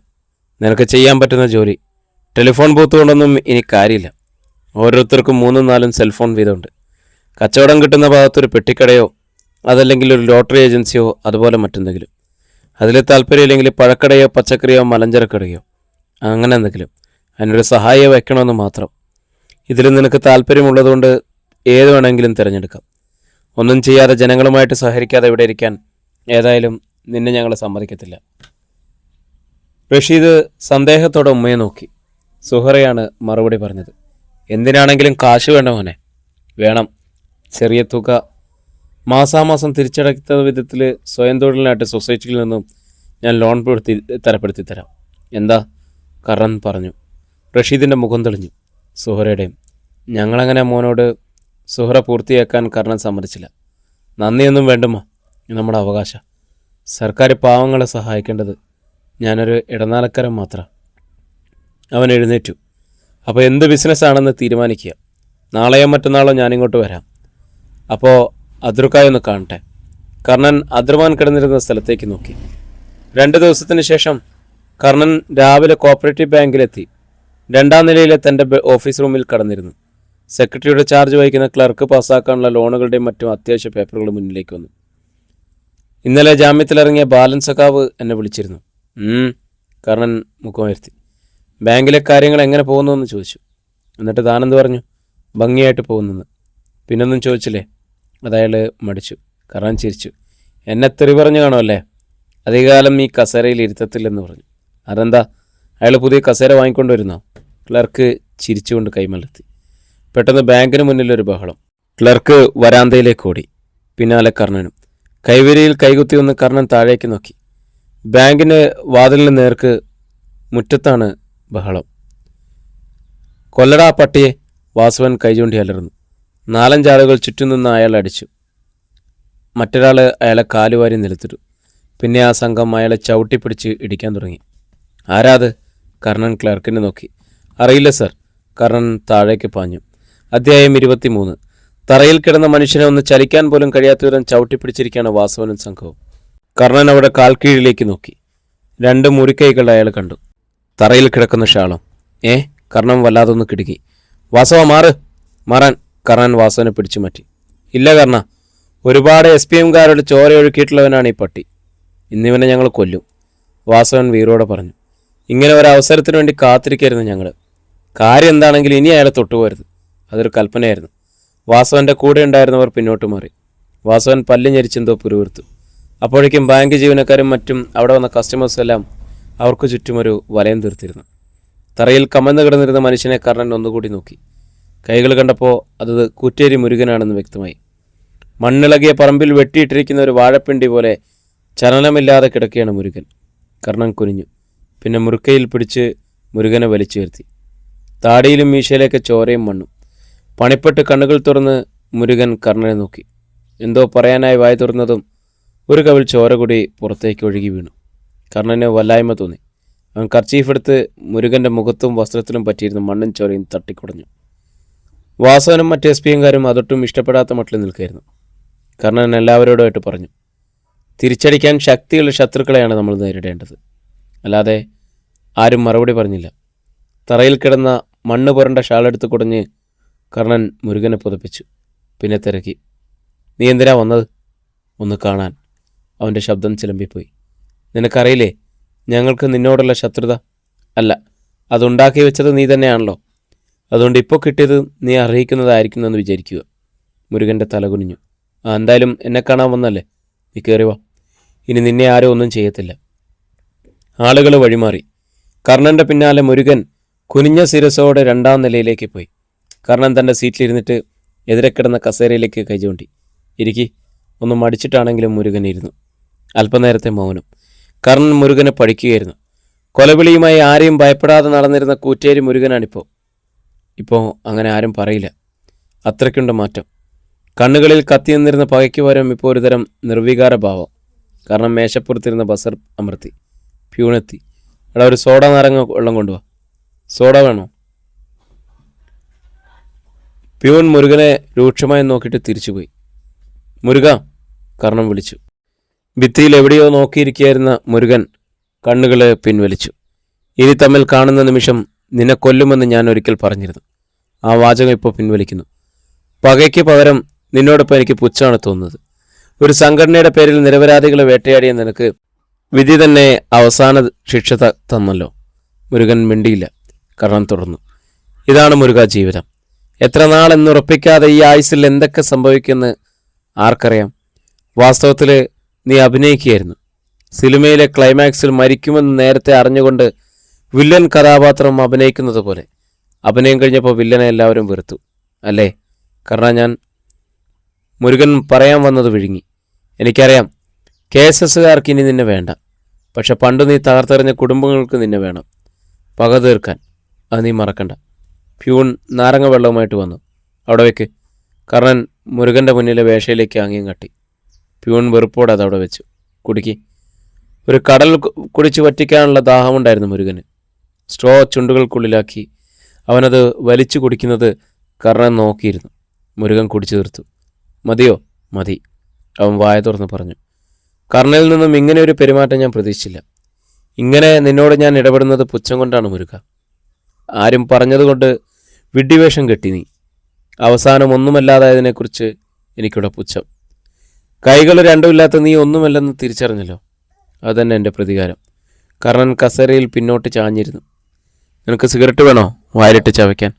നിനക്ക് ചെയ്യാൻ പറ്റുന്ന ജോലി. ടെലിഫോൺ ബൂത്ത് കൊണ്ടൊന്നും ഇനി കാര്യമില്ല. ഓരോരുത്തർക്കും 3-4 സെൽഫോൺ വീതമുണ്ട്. കച്ചവടം കിട്ടുന്ന ഭാഗത്തൊരു പെട്ടിക്കടയോ അതല്ലെങ്കിൽ ഒരു ലോട്ടറി ഏജൻസിയോ അതുപോലെ മറ്റെന്തെങ്കിലും. അതിൽ താല്പര്യമില്ലെങ്കിൽ പഴക്കടയോ പച്ചക്കറിയോ മലഞ്ചരക്കടയോ അങ്ങനെ എന്തെങ്കിലും. അതിനൊരു സഹായം വയ്ക്കണമെന്ന് മാത്രം. ഇതിൽ നിനക്ക് താല്പര്യമുള്ളതുകൊണ്ട് ഏത് വേണമെങ്കിലും തിരഞ്ഞെടുക്കാം. ഒന്നും ചെയ്യാതെ ജനങ്ങളുമായിട്ട് സഹകരിക്കാതെ ഇവിടെ ഇരിക്കാൻ ഏതായാലും നിന്നെ ഞങ്ങൾ സമ്മതിക്കത്തില്ല. റഷീദ് സന്ദേഹത്തോടെ ഉമ്മയെ നോക്കി. സുഹറയാണ് മറുപടി പറഞ്ഞത്. എന്തിനാണെങ്കിലും കാശ് വേണ്ട മോനെ. വേണം. ചെറിയ തുക മാസാമാസം തിരിച്ചടയ്ക്കുന്ന വിധത്തിൽ സ്വയം തൊഴിലിനായിട്ട് സൊസൈറ്റിയിൽ നിന്നും ഞാൻ ലോൺ തരപ്പെടുത്തി തരാം. എന്താ? കറൻ പറഞ്ഞു. റഷീദിൻ്റെ മുഖം തെളിഞ്ഞു. സുഹറയുടെയും. ഞങ്ങളങ്ങനെ മോനോട്. സുഹറ പൂർത്തിയാക്കാൻ കർണൻ സമ്മതിച്ചില്ല. നന്ദിയൊന്നും വേണ്ടുമോ, നമ്മുടെ അവകാശം. സർക്കാർ പാവങ്ങളെ സഹായിക്കേണ്ടത് ഞാനൊരു ഇടനാലക്കാരൻ മാത്രം. അവൻ എഴുന്നേറ്റു. അപ്പോൾ എന്ത് ബിസിനസ്സാണെന്ന് തീരുമാനിക്കുക. നാളെയോ മറ്റന്നാളോ ഞാനിങ്ങോട്ട് വരാം. അപ്പോൾ അദ്രുക്കായൊന്ന് കാണട്ടെ. കർണൻ അദ്രുമാൻ കിടന്നിരുന്ന സ്ഥലത്തേക്ക് നോക്കി. 2 ദിവസത്തിന് ശേഷം കർണൻ രാവിലെ കോപ്പറേറ്റീവ് ബാങ്കിലെത്തി 2ാം നിലയിലെ തൻ്റെ ഓഫീസ് റൂമിൽ കടന്നിരുന്നു. സെക്രട്ടറിയുടെ ചാർജ് വഹിക്കുന്ന ക്ലർക്ക് പാസ്സാക്കാനുള്ള ലോണുകളുടെയും മറ്റും അത്യാവശ്യ പേപ്പറുകൾ മുന്നിലേക്ക് വന്നു. ഇന്നലെ ജാമ്യത്തിലിറങ്ങിയ ബാലൻ സഖാവ് എന്നെ വിളിച്ചിരുന്നു. കർണൻ മുഖമുയർത്തി. ബാങ്കിലെ കാര്യങ്ങൾ എങ്ങനെ പോകുന്നു എന്ന് ചോദിച്ചു. എന്നിട്ട് താനെന്ത് പറഞ്ഞു? ഭംഗിയായിട്ട് പോകുന്നെന്ന്. പിന്നൊന്നും ചോദിച്ചില്ലേ? അതയാൾ മടിച്ചു. കർണൻ ചിരിച്ചു. എന്നെ തെറി പറഞ്ഞു കാണുമല്ലേ? അധികകാലം ഈ കസേരയിൽ ഇരുത്തത്തില്ലെന്ന് പറഞ്ഞു. അതെന്താ? അയാൾ പുതിയ കസേര വാങ്ങിക്കൊണ്ടുവരുന്നോ? ക്ലർക്ക് ചിരിച്ചുകൊണ്ട് കൈമലർത്തി. പെട്ടെന്ന് ബാങ്കിന് മുന്നിലൊരു ബഹളം. ക്ലർക്ക് വരാന്തയിലേക്ക് ഓടി. പിന്നാലെ കർണനും. കൈവരിയിൽ കൈകുത്തി വന്ന് കർണൻ താഴേക്ക് നോക്കി. ബാങ്കിന് വാതിലിന് നേർക്ക് മുറ്റത്താണ് ബഹളം. കൊല്ലടാ പട്ടിയെ! വാസുവൻ കൈചൂണ്ടി അലർന്നു. 4-5 ആളുകൾ ചുറ്റും നിന്ന് അയാൾ അടിച്ചു. മറ്റൊരാൾ അയാളെ കാലുവാരി നിലത്തിട്ടു. പിന്നെ ആ സംഘം അയാളെ ചവിട്ടിപ്പിടിച്ച് ഇടിക്കാൻ തുടങ്ങി. ആരാത്? കർണൻ ക്ലർക്കിനെ നോക്കി. അറിയില്ല സർ. കർണൻ താഴേക്ക് പാഞ്ഞു. അധ്യായം 23. തറയിൽ കിടന്ന മനുഷ്യനെ ഒന്ന് ചലിക്കാൻ പോലും കഴിയാത്ത വിധം ചവിട്ടിപ്പിടിച്ചിരിക്കുകയാണ് വാസവനും സംഘവും. കർണൻ അവിടെ കാൽക്കീഴിലേക്ക് നോക്കി. 2 മുറിക്കൈകൾ അയാൾ കണ്ടു. തറയിൽ കിടക്കുന്ന ഷാളം. കർണൻ വല്ലാതൊന്ന് കിടുങ്ങി. വാസവ മാറാൻ. കർണൻ വാസവനെ പിടിച്ചു മാറ്റി. ഇല്ല കർണ, ഒരുപാട് SPMകാരുടെ ചോരയൊഴുക്കിയിട്ടുള്ളവനാണ് ഈ പട്ടി. ഇന്നിവനെ ഞങ്ങൾ കൊല്ലും. വാസവൻ വീറോടെ പറഞ്ഞു. ഇങ്ങനെ ഒരവസരത്തിന് വേണ്ടി കാത്തിരിക്കായിരുന്നു ഞങ്ങൾ. കാര്യം എന്താണെങ്കിലും ഇനി അയാളെ തൊട്ടുപോകരുത്. അതൊരു കൽപ്പനയായിരുന്നു. വാസവൻ്റെ കൂടെ ഉണ്ടായിരുന്നവർ പിന്നോട്ട് മാറി. വാസവൻ പല്ല് ഞെരിച്ചെന്തോ പുരുവിർത്തു. അപ്പോഴേക്കും ബാങ്ക് ജീവനക്കാരും മറ്റും അവിടെ വന്ന കസ്റ്റമേഴ്സ് എല്ലാം അവർക്ക് ചുറ്റുമൊരു വലയം തീർത്തിരുന്നു. തറയിൽ കമന്ന് കിടന്നിരുന്ന മനുഷ്യനെ കർണൻ ഒന്നുകൂടി നോക്കി. കൈകൾ കണ്ടപ്പോൾ അത് കുറ്റേരി മുരുകനാണെന്ന് വ്യക്തമായി. മണ്ണിളകിയ പറമ്പിൽ വെട്ടിയിട്ടിരിക്കുന്ന ഒരു വാഴപ്പിണ്ടി പോലെ ചലനമില്ലാതെ കിടക്കുകയാണ് മുരുകൻ. കർണൻ കുനിഞ്ഞു. പിന്നെ മുറുക്കയിൽ പിടിച്ച് മുരുകനെ വലിച്ചുയർത്തി. താടിയിലും മീശയിലേക്ക് ചോരയും മണ്ണും. പണിപ്പെട്ട് കണ്ണുകൾ തുറന്ന് മുരുകൻ കർണനെ നോക്കി. എന്തോ പറയാനായി വായ തുറന്നതും ഒരു കവിൾ ചോര കൂടി പുറത്തേക്ക് ഒഴുകി വീണു. കർണന് വല്ലായ്മ തോന്നി. അവൻ കർച്ചീഫ് എടുത്ത് മുരുകൻ്റെ മുഖത്തും വസ്ത്രത്തിലും പറ്റിയിരുന്ന മണ്ണും ചോരയും തട്ടിക്കുടഞ്ഞു. വാസവനും മറ്റ് SPMകാരും അതൊട്ടും ഇഷ്ടപ്പെടാത്ത മട്ടിൽ നിൽക്കുകയായിരുന്നു. കർണൻ എല്ലാവരോടുമായിട്ട് പറഞ്ഞു. തിരിച്ചടിക്കാൻ ശക്തിയുള്ള ശത്രുക്കളെയാണ് നമ്മൾ നേരിടേണ്ടത്. അല്ലാതെ ആരും മറുപടി പറഞ്ഞില്ല. തറയിൽ കിടന്ന മണ്ണ് പുരണ്ട ഷാളെടുത്ത് കുടഞ്ഞ് കർണൻ മുരുകനെ പുതപ്പിച്ചു. പിന്നെ തിരക്കി. നീ എന്തിനാ വന്നത്? ഒന്ന് കാണാൻ. അവൻ്റെ ശബ്ദം ചിലമ്പിപ്പോയി. നിനക്കറിയില്ലേ ഞങ്ങൾക്ക് നിന്നോടുള്ള ശത്രുത? അല്ല, അതുണ്ടാക്കി വെച്ചത് നീ തന്നെയാണല്ലോ. അതുകൊണ്ട് ഇപ്പോൾ കിട്ടിയത് നീ അർഹിക്കുന്നതായിരിക്കുമെന്ന് വിചാരിക്കുക. മുരുകൻ്റെ തലകുനിഞ്ഞു. എന്തായാലും എന്നെ കാണാൻ വന്നല്ലേ, നീ കയറി വാ. ഇനി നിന്നെ ആരും ഒന്നും ചെയ്യത്തില്ല. ആളുകൾ വഴിമാറി. കർണൻ്റെ പിന്നാലെ മുരുകൻ കുനിഞ്ഞ ശിരസോടെ 2ാം നിലയിലേക്ക് പോയി. കർണൻ തൻ്റെ സീറ്റിലിരുന്നിട്ട് എതിരെ കിടന്ന കസേരയിലേക്ക് കൈചൂണ്ടി. ഇരിക്കി. ഒന്ന് മടിച്ചിട്ടാണെങ്കിലും മുരുകൻ ഇരുന്നു. അല്പനേരത്തെ മൗനം. കർണൻ മുരുകനെ പഠിക്കുകയായിരുന്നു. കൊലവിളിയുമായി ആരെയും ഭയപ്പെടാതെ നടന്നിരുന്ന കൂറ്റേരി മുരുകനാണിപ്പോൾ. ഇപ്പോൾ അങ്ങനെ ആരും പറയില്ല. അത്രയ്ക്കുണ്ട് മാറ്റം. കണ്ണുകളിൽ കത്തി നിന്നിരുന്ന പകയ്ക്ക് പകരം ഇപ്പോൾ ഒരുതരം നിർവികാര ഭാവം. കാരണം മേശപ്പുറത്തിരുന്ന ബസർ അമർത്തി. പ്യൂണെത്തി. എടാ, ഒരു സോഡ നാരങ്ങ വെള്ളം കൊണ്ടുപോവാ. സോഡ വേണോ? പ്യൂൺ മുരുകനെ രൂക്ഷമായി നോക്കിയിട്ട് തിരിച്ചുപോയി. മുരുക, കർണൻ വിളിച്ചു. ഭിത്തിയിൽ എവിടെയോ നോക്കിയിരിക്കുകയായിരുന്ന മുരുകൻ കണ്ണുകൾ പിൻവലിച്ചു. ഇനി തമ്മിൽ കാണുന്ന നിമിഷം നിന്നെ കൊല്ലുമെന്ന് ഞാൻ ഒരിക്കൽ പറഞ്ഞിരുന്നു. ആ വാചകം ഇപ്പോൾ പിൻവലിക്കുന്നു. പകയ്ക്ക് പകരം നിന്നോടൊപ്പം എനിക്ക് പുച്ഛമാണ് തോന്നുന്നത്. ഒരു സംഘടനയുടെ പേരിൽ നിരപരാധികളെ വേട്ടയാടിയ നിനക്ക് വിധി തന്നെ അവസാന ശിക്ഷ തന്നല്ലോ. മുരുകൻ മിണ്ടിയില്ല. കർണൻ തുടർന്നു. ഇതാണ് മുരുക ജീവിതം. എത്ര നാൾ എന്നുറപ്പിക്കാതെ ഈ ആയുസ്സിൽ എന്തൊക്കെ സംഭവിക്കുമെന്ന് ആർക്കറിയാം. വാസ്തവത്തിൽ നീ അഭിനയിക്കുകയായിരുന്നു. സിനിമയിലെ ക്ലൈമാക്സിൽ മരിക്കുമെന്ന് നേരത്തെ അറിഞ്ഞുകൊണ്ട് വില്ലൻ കഥാപാത്രം അഭിനയിക്കുന്നത് പോലെ. അഭിനയം കഴിഞ്ഞപ്പോൾ വില്ലനെ എല്ലാവരും വെറുത്തു അല്ലേ? കാരണം ഞാൻ മുരുകൻ പറയാൻ വന്നത് വിഴുങ്ങി. എനിക്കറിയാം KSSകാർക്ക് ഇനി നിന്നെ വേണ്ട. പക്ഷെ പണ്ട് നീ തകർത്തെറിഞ്ഞ കുടുംബങ്ങൾക്ക് നിന്നെ വേണം. പക തീർക്കാൻ. അത് നീ മറക്കണ്ട. പ്യൂൺ നാരങ്ങ വെള്ളവുമായിട്ട് വന്നു. അവിടെ വെക്ക്. കർണൻ മുരുകൻ്റെ മുന്നിലെ വേഷയിലേക്ക് ആംഗ്യം കാട്ടി. പ്യൂൺ വെറുപ്പോടെ അതവിടെ വെച്ചു. കുടിക്ക്. ഒരു കടൽ കുടിച്ച് വറ്റിക്കാനുള്ള ദാഹമുണ്ടായിരുന്നു മുരുകന്. സ്ട്രോ ചുണ്ടുകൾക്കുള്ളിലാക്കി അവനത് വലിച്ചു കുടിക്കുന്നത് കർണൻ നോക്കിയിരുന്നു. മുരുകൻ കുടിച്ചു തീർത്തു. മതിയോ? മതി, അവൻ വായ തുറന്ന് പറഞ്ഞു. കർണനിൽ നിന്നും ഇങ്ങനെ ഒരു പെരുമാറ്റം ഞാൻ പ്രതീക്ഷിച്ചില്ല. ഇങ്ങനെ നിന്നോട് ഞാൻ ഇടപെടുന്നത് പുച്ഛം കൊണ്ടാണ് മുരുക. ആരും പറഞ്ഞതുകൊണ്ട് വിഡ്ഢിവേഷം കെട്ടി നീ. അവസാനം ഒന്നുമല്ലാതായതിനെക്കുറിച്ച് എനിക്കിവിടെ പുച്ഛം. കൈകൾ രണ്ടുമില്ലാത്ത നീ ഒന്നുമല്ലെന്ന് തിരിച്ചറിഞ്ഞല്ലോ. അതുതന്നെ എൻ്റെ പ്രതികാരം. കർണൻ കസേരയിൽ പിന്നോട്ട് ചാഞ്ഞിരുന്നു. നിനക്ക് സിഗരറ്റ് വേണോ? വായിലിട്ട് ചവയ്ക്കാൻ.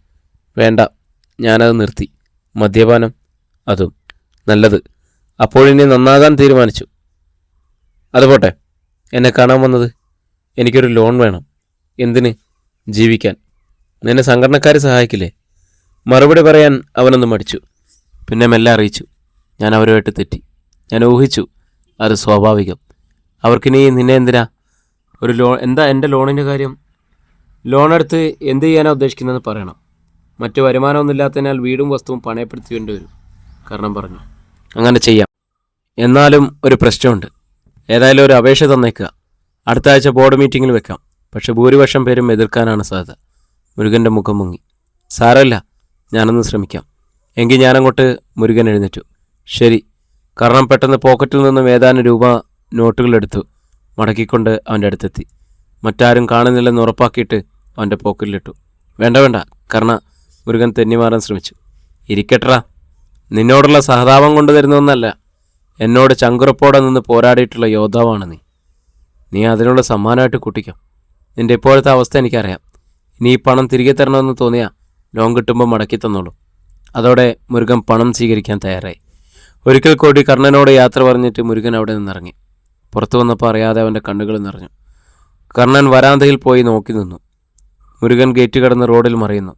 വേണ്ട, ഞാനത് നിർത്തി. മദ്യപാനം? അതും. നല്ലത്. അപ്പോഴിനി നന്നാകാൻ തീരുമാനിച്ചു. അതുപോട്ടെ, എന്നെ കാണാൻ വന്നത്? എനിക്കൊരു ലോൺ വേണം. എന്തിന്? ജീവിക്കാൻ. നിന്നെ സംഘടനക്കാർ സഹായിക്കില്ലേ? മറുപടി പറയാൻ അവനൊന്ന് മടിച്ചു. പിന്നെ മെല്ലെ അറിയിച്ചു. ഞാൻ അവരുമായിട്ട് തെറ്റി. ഞാൻ ഊഹിച്ചു. അത് സ്വാഭാവികം. അവർക്കിനി നിന്നെ എന്തിനാ? ഒരു ലോൺ? എന്താ എൻ്റെ ലോണിൻ്റെ കാര്യം? ലോൺ എടുത്ത് എന്ത് ചെയ്യാനാണ് ഉദ്ദേശിക്കുന്നതെന്ന് പറയണം. മറ്റു വരുമാനമൊന്നുമില്ലാത്തതിനാൽ വീടും വസ്തുവും പണയപ്പെടുത്തേണ്ടി വരും, കർണൻ പറഞ്ഞു. അങ്ങനെ ചെയ്യാം. എന്നാലും ഒരു പ്രശ്നമുണ്ട്. ഏതായാലും ഒരു അപേക്ഷ തന്നേക്കുക. അടുത്ത ആഴ്ച ബോർഡ് മീറ്റിങ്ങിൽ വെക്കാം. പക്ഷെ ഭൂരിപക്ഷം പേരും എതിർക്കാനാണ് സാധ്യത. മുരുകൻ്റെ മുഖം മുങ്ങി. സാരമില്ല, ഞാനൊന്ന് ശ്രമിക്കാം. എങ്കിൽ ഞാനങ്ങോട്ട്. മുരുകൻ എഴുന്നേറ്റു. ശരി. കർണൻ പെട്ടെന്ന് പോക്കറ്റിൽ നിന്നും ഏതാനും രൂപ നോട്ടുകളെടുത്തു മടക്കിക്കൊണ്ട് അവൻ്റെ അടുത്തെത്തി. മറ്റാരും കാണുന്നില്ലെന്ന് ഉറപ്പാക്കിയിട്ട് അവൻ്റെ പോക്കറ്റിലിട്ടു. വേണ്ട വേണ്ട കർണ, മുരുകൻ തെന്നിമാറാൻ ശ്രമിച്ചു. ഇരിക്കട്രാ. നിന്നോടുള്ള സഹതാപം കൊണ്ടു തരുന്നൊന്നല്ല. എന്നോട് ചങ്കുറപ്പോടെ നിന്ന് പോരാടിയിട്ടുള്ള യോദ്ധാവാണ് നീ. നീ അതിനുള്ള സമ്മാനമായിട്ട് കൂട്ടിക്കോ. നിൻ്റെ ഇപ്പോഴത്തെ അവസ്ഥ എനിക്കറിയാം. ഇനി ഈ പണം തിരികെ തരണമെന്ന് തോന്നിയാൽ ലോൺ കിട്ടുമ്പോൾ മടക്കി തന്നോളൂ. അതോടെ മുരുകൻ പണം സ്വീകരിക്കാൻ തയ്യാറായി. ഒരിക്കൽ കൂടി കർണനോട് യാത്ര പറഞ്ഞിട്ട് മുരുകൻ അവിടെ നിന്നിറങ്ങി. പുറത്തു വന്നപ്പോൾ അറിയാതെ അവൻ്റെ കണ്ണുകൾ നിറഞ്ഞു. കർണൻ വരാന്തയിൽ പോയി നോക്കി നിന്നു. മുരുകൻ ഗേറ്റ് കടന്ന് റോഡിൽ മറിയുന്നു.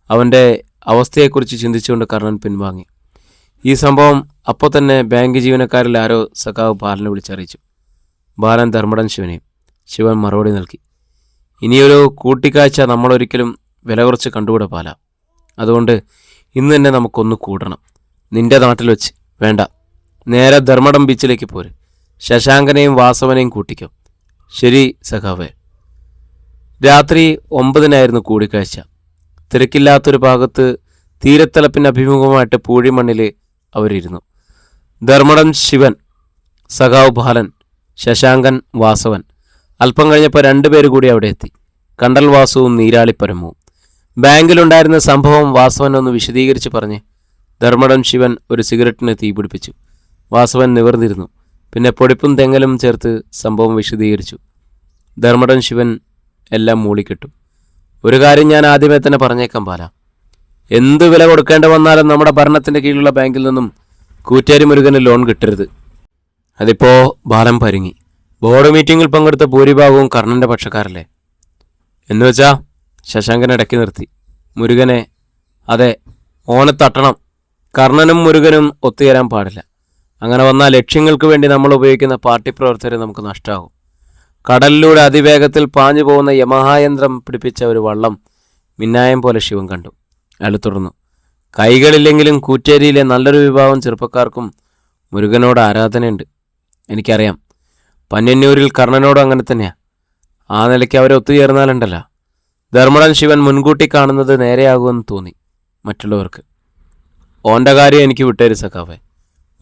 അവൻ്റെ അവസ്ഥയെക്കുറിച്ച് ചിന്തിച്ചുകൊണ്ട് കർണൻ പിൻവാങ്ങി. ഈ സംഭവം അപ്പോൾ തന്നെ ബാങ്ക് ജീവനക്കാരിൽ ആരോ സഖാവ് ബാലനെ വിളിച്ചറിയിച്ചു. ബാലൻ ധർമ്മടൻ ശിവനെയും. ശിവൻ മറുപടി നൽകി. ഇനിയൊരു കൂട്ടിക്കാഴ്ച നമ്മളൊരിക്കലും വില കുറച്ച് കണ്ടുകൂടെ പാല. അതുകൊണ്ട് ഇന്ന് തന്നെ നമുക്കൊന്ന് കൂടണം. നിന്റെ നാട്ടിൽ വെച്ച്. വേണ്ട, നേരെ ധർമ്മടം ബീച്ചിലേക്ക് പോര്. ശശാങ്കനെയും വാസവനെയും കൂട്ടിക്കോ. ശരി സഖാവേ. രാത്രി 9-നായിരുന്നു കൂടിക്കാഴ്ച. തിരക്കില്ലാത്തൊരു ഭാഗത്ത് തീരത്തലപ്പിന് അഭിമുഖമായിട്ട് പൂഴിമണ്ണിൽ അവരിരുന്നു. ധർമ്മടം ശിവൻ, സഖാവ് ബാലൻ, ശശാങ്കൻ, വാസവൻ. അല്പം കഴിഞ്ഞപ്പോൾ 2 പേര് കൂടി അവിടെ എത്തി. കണ്ടൽ വാസുവും നീരാളിപ്പരമവും. ബാങ്കിലുണ്ടായിരുന്ന സംഭവം വാസവൻ ഒന്ന് വിശദീകരിച്ച് പറഞ്ഞ് ധർമ്മടം ശിവൻ ഒരു സിഗരറ്റിന് തീ പിടിപ്പിച്ചു. വാസവൻ നിവർന്നിരുന്നു. പിന്നെ പൊടിപ്പും തെങ്ങലും ചേർത്ത് സംഭവം വിശദീകരിച്ചു. ധർമ്മടം ശിവൻ എല്ലാം മൂളിക്കെട്ടു. ഒരു കാര്യം ഞാൻ ആദ്യമേ തന്നെ പറഞ്ഞേക്കാം പാല. എന്ത് വില കൊടുക്കേണ്ടി വന്നാലും നമ്മുടെ ഭരണത്തിൻ്റെ കീഴിലുള്ള ബാങ്കിൽ നിന്നും കൂറ്റേരി മുരുകന് ലോൺ കിട്ടരുത്. അതിപ്പോ ബാലൻ പരുങ്ങി. ബോർഡ് മീറ്റിങ്ങിൽ പങ്കെടുത്ത ഭൂരിഭാഗവും കർണൻ്റെ പക്ഷക്കാരല്ലേ? എന്നുവെച്ചാ ശശാങ്കൻ ഇടയ്ക്ക് നിർത്തി. മുരുകനെ? അതെ, ഓനെ തട്ടണം. കർണനും മുരുകനും ഒത്തുചേരാൻ പാടില്ല. അങ്ങനെ വന്നാൽ ലക്ഷ്യങ്ങൾക്ക് വേണ്ടി നമ്മൾ ഉപയോഗിക്കുന്ന പാർട്ടി പ്രവർത്തകരെ നമുക്ക് നഷ്ടമാകും. കടലിലൂടെ അതിവേഗത്തിൽ പാഞ്ഞു പോകുന്ന യമഹായന്ത്രം പിടിപ്പിച്ച ഒരു വള്ളം മിന്നായം പോലെ ശിവൻ കണ്ടു. അയാൾ തുടർന്നു. കൈകളില്ലെങ്കിലും കൂറ്റേരിയിലെ നല്ലൊരു വിഭാഗം ചെറുപ്പക്കാർക്കും മുരുകനോട് ആരാധനയുണ്ട്. എനിക്കറിയാം. പന്ന്യന്നൂരിൽ കർണനോടും അങ്ങനെ തന്നെയാണ്. ആ നിലയ്ക്ക് അവരെ ഒത്തുചേർന്നാലുണ്ടല്ലോ, ധർമ്മടൻ ശിവൻ മുൻകൂട്ടി കാണുന്നത് നേരെയാകുമെന്ന് തോന്നി മറ്റുള്ളവർക്ക്. ഓൻ്റെ കാര്യം എനിക്ക് വിട്ടേര് സഖാവേ.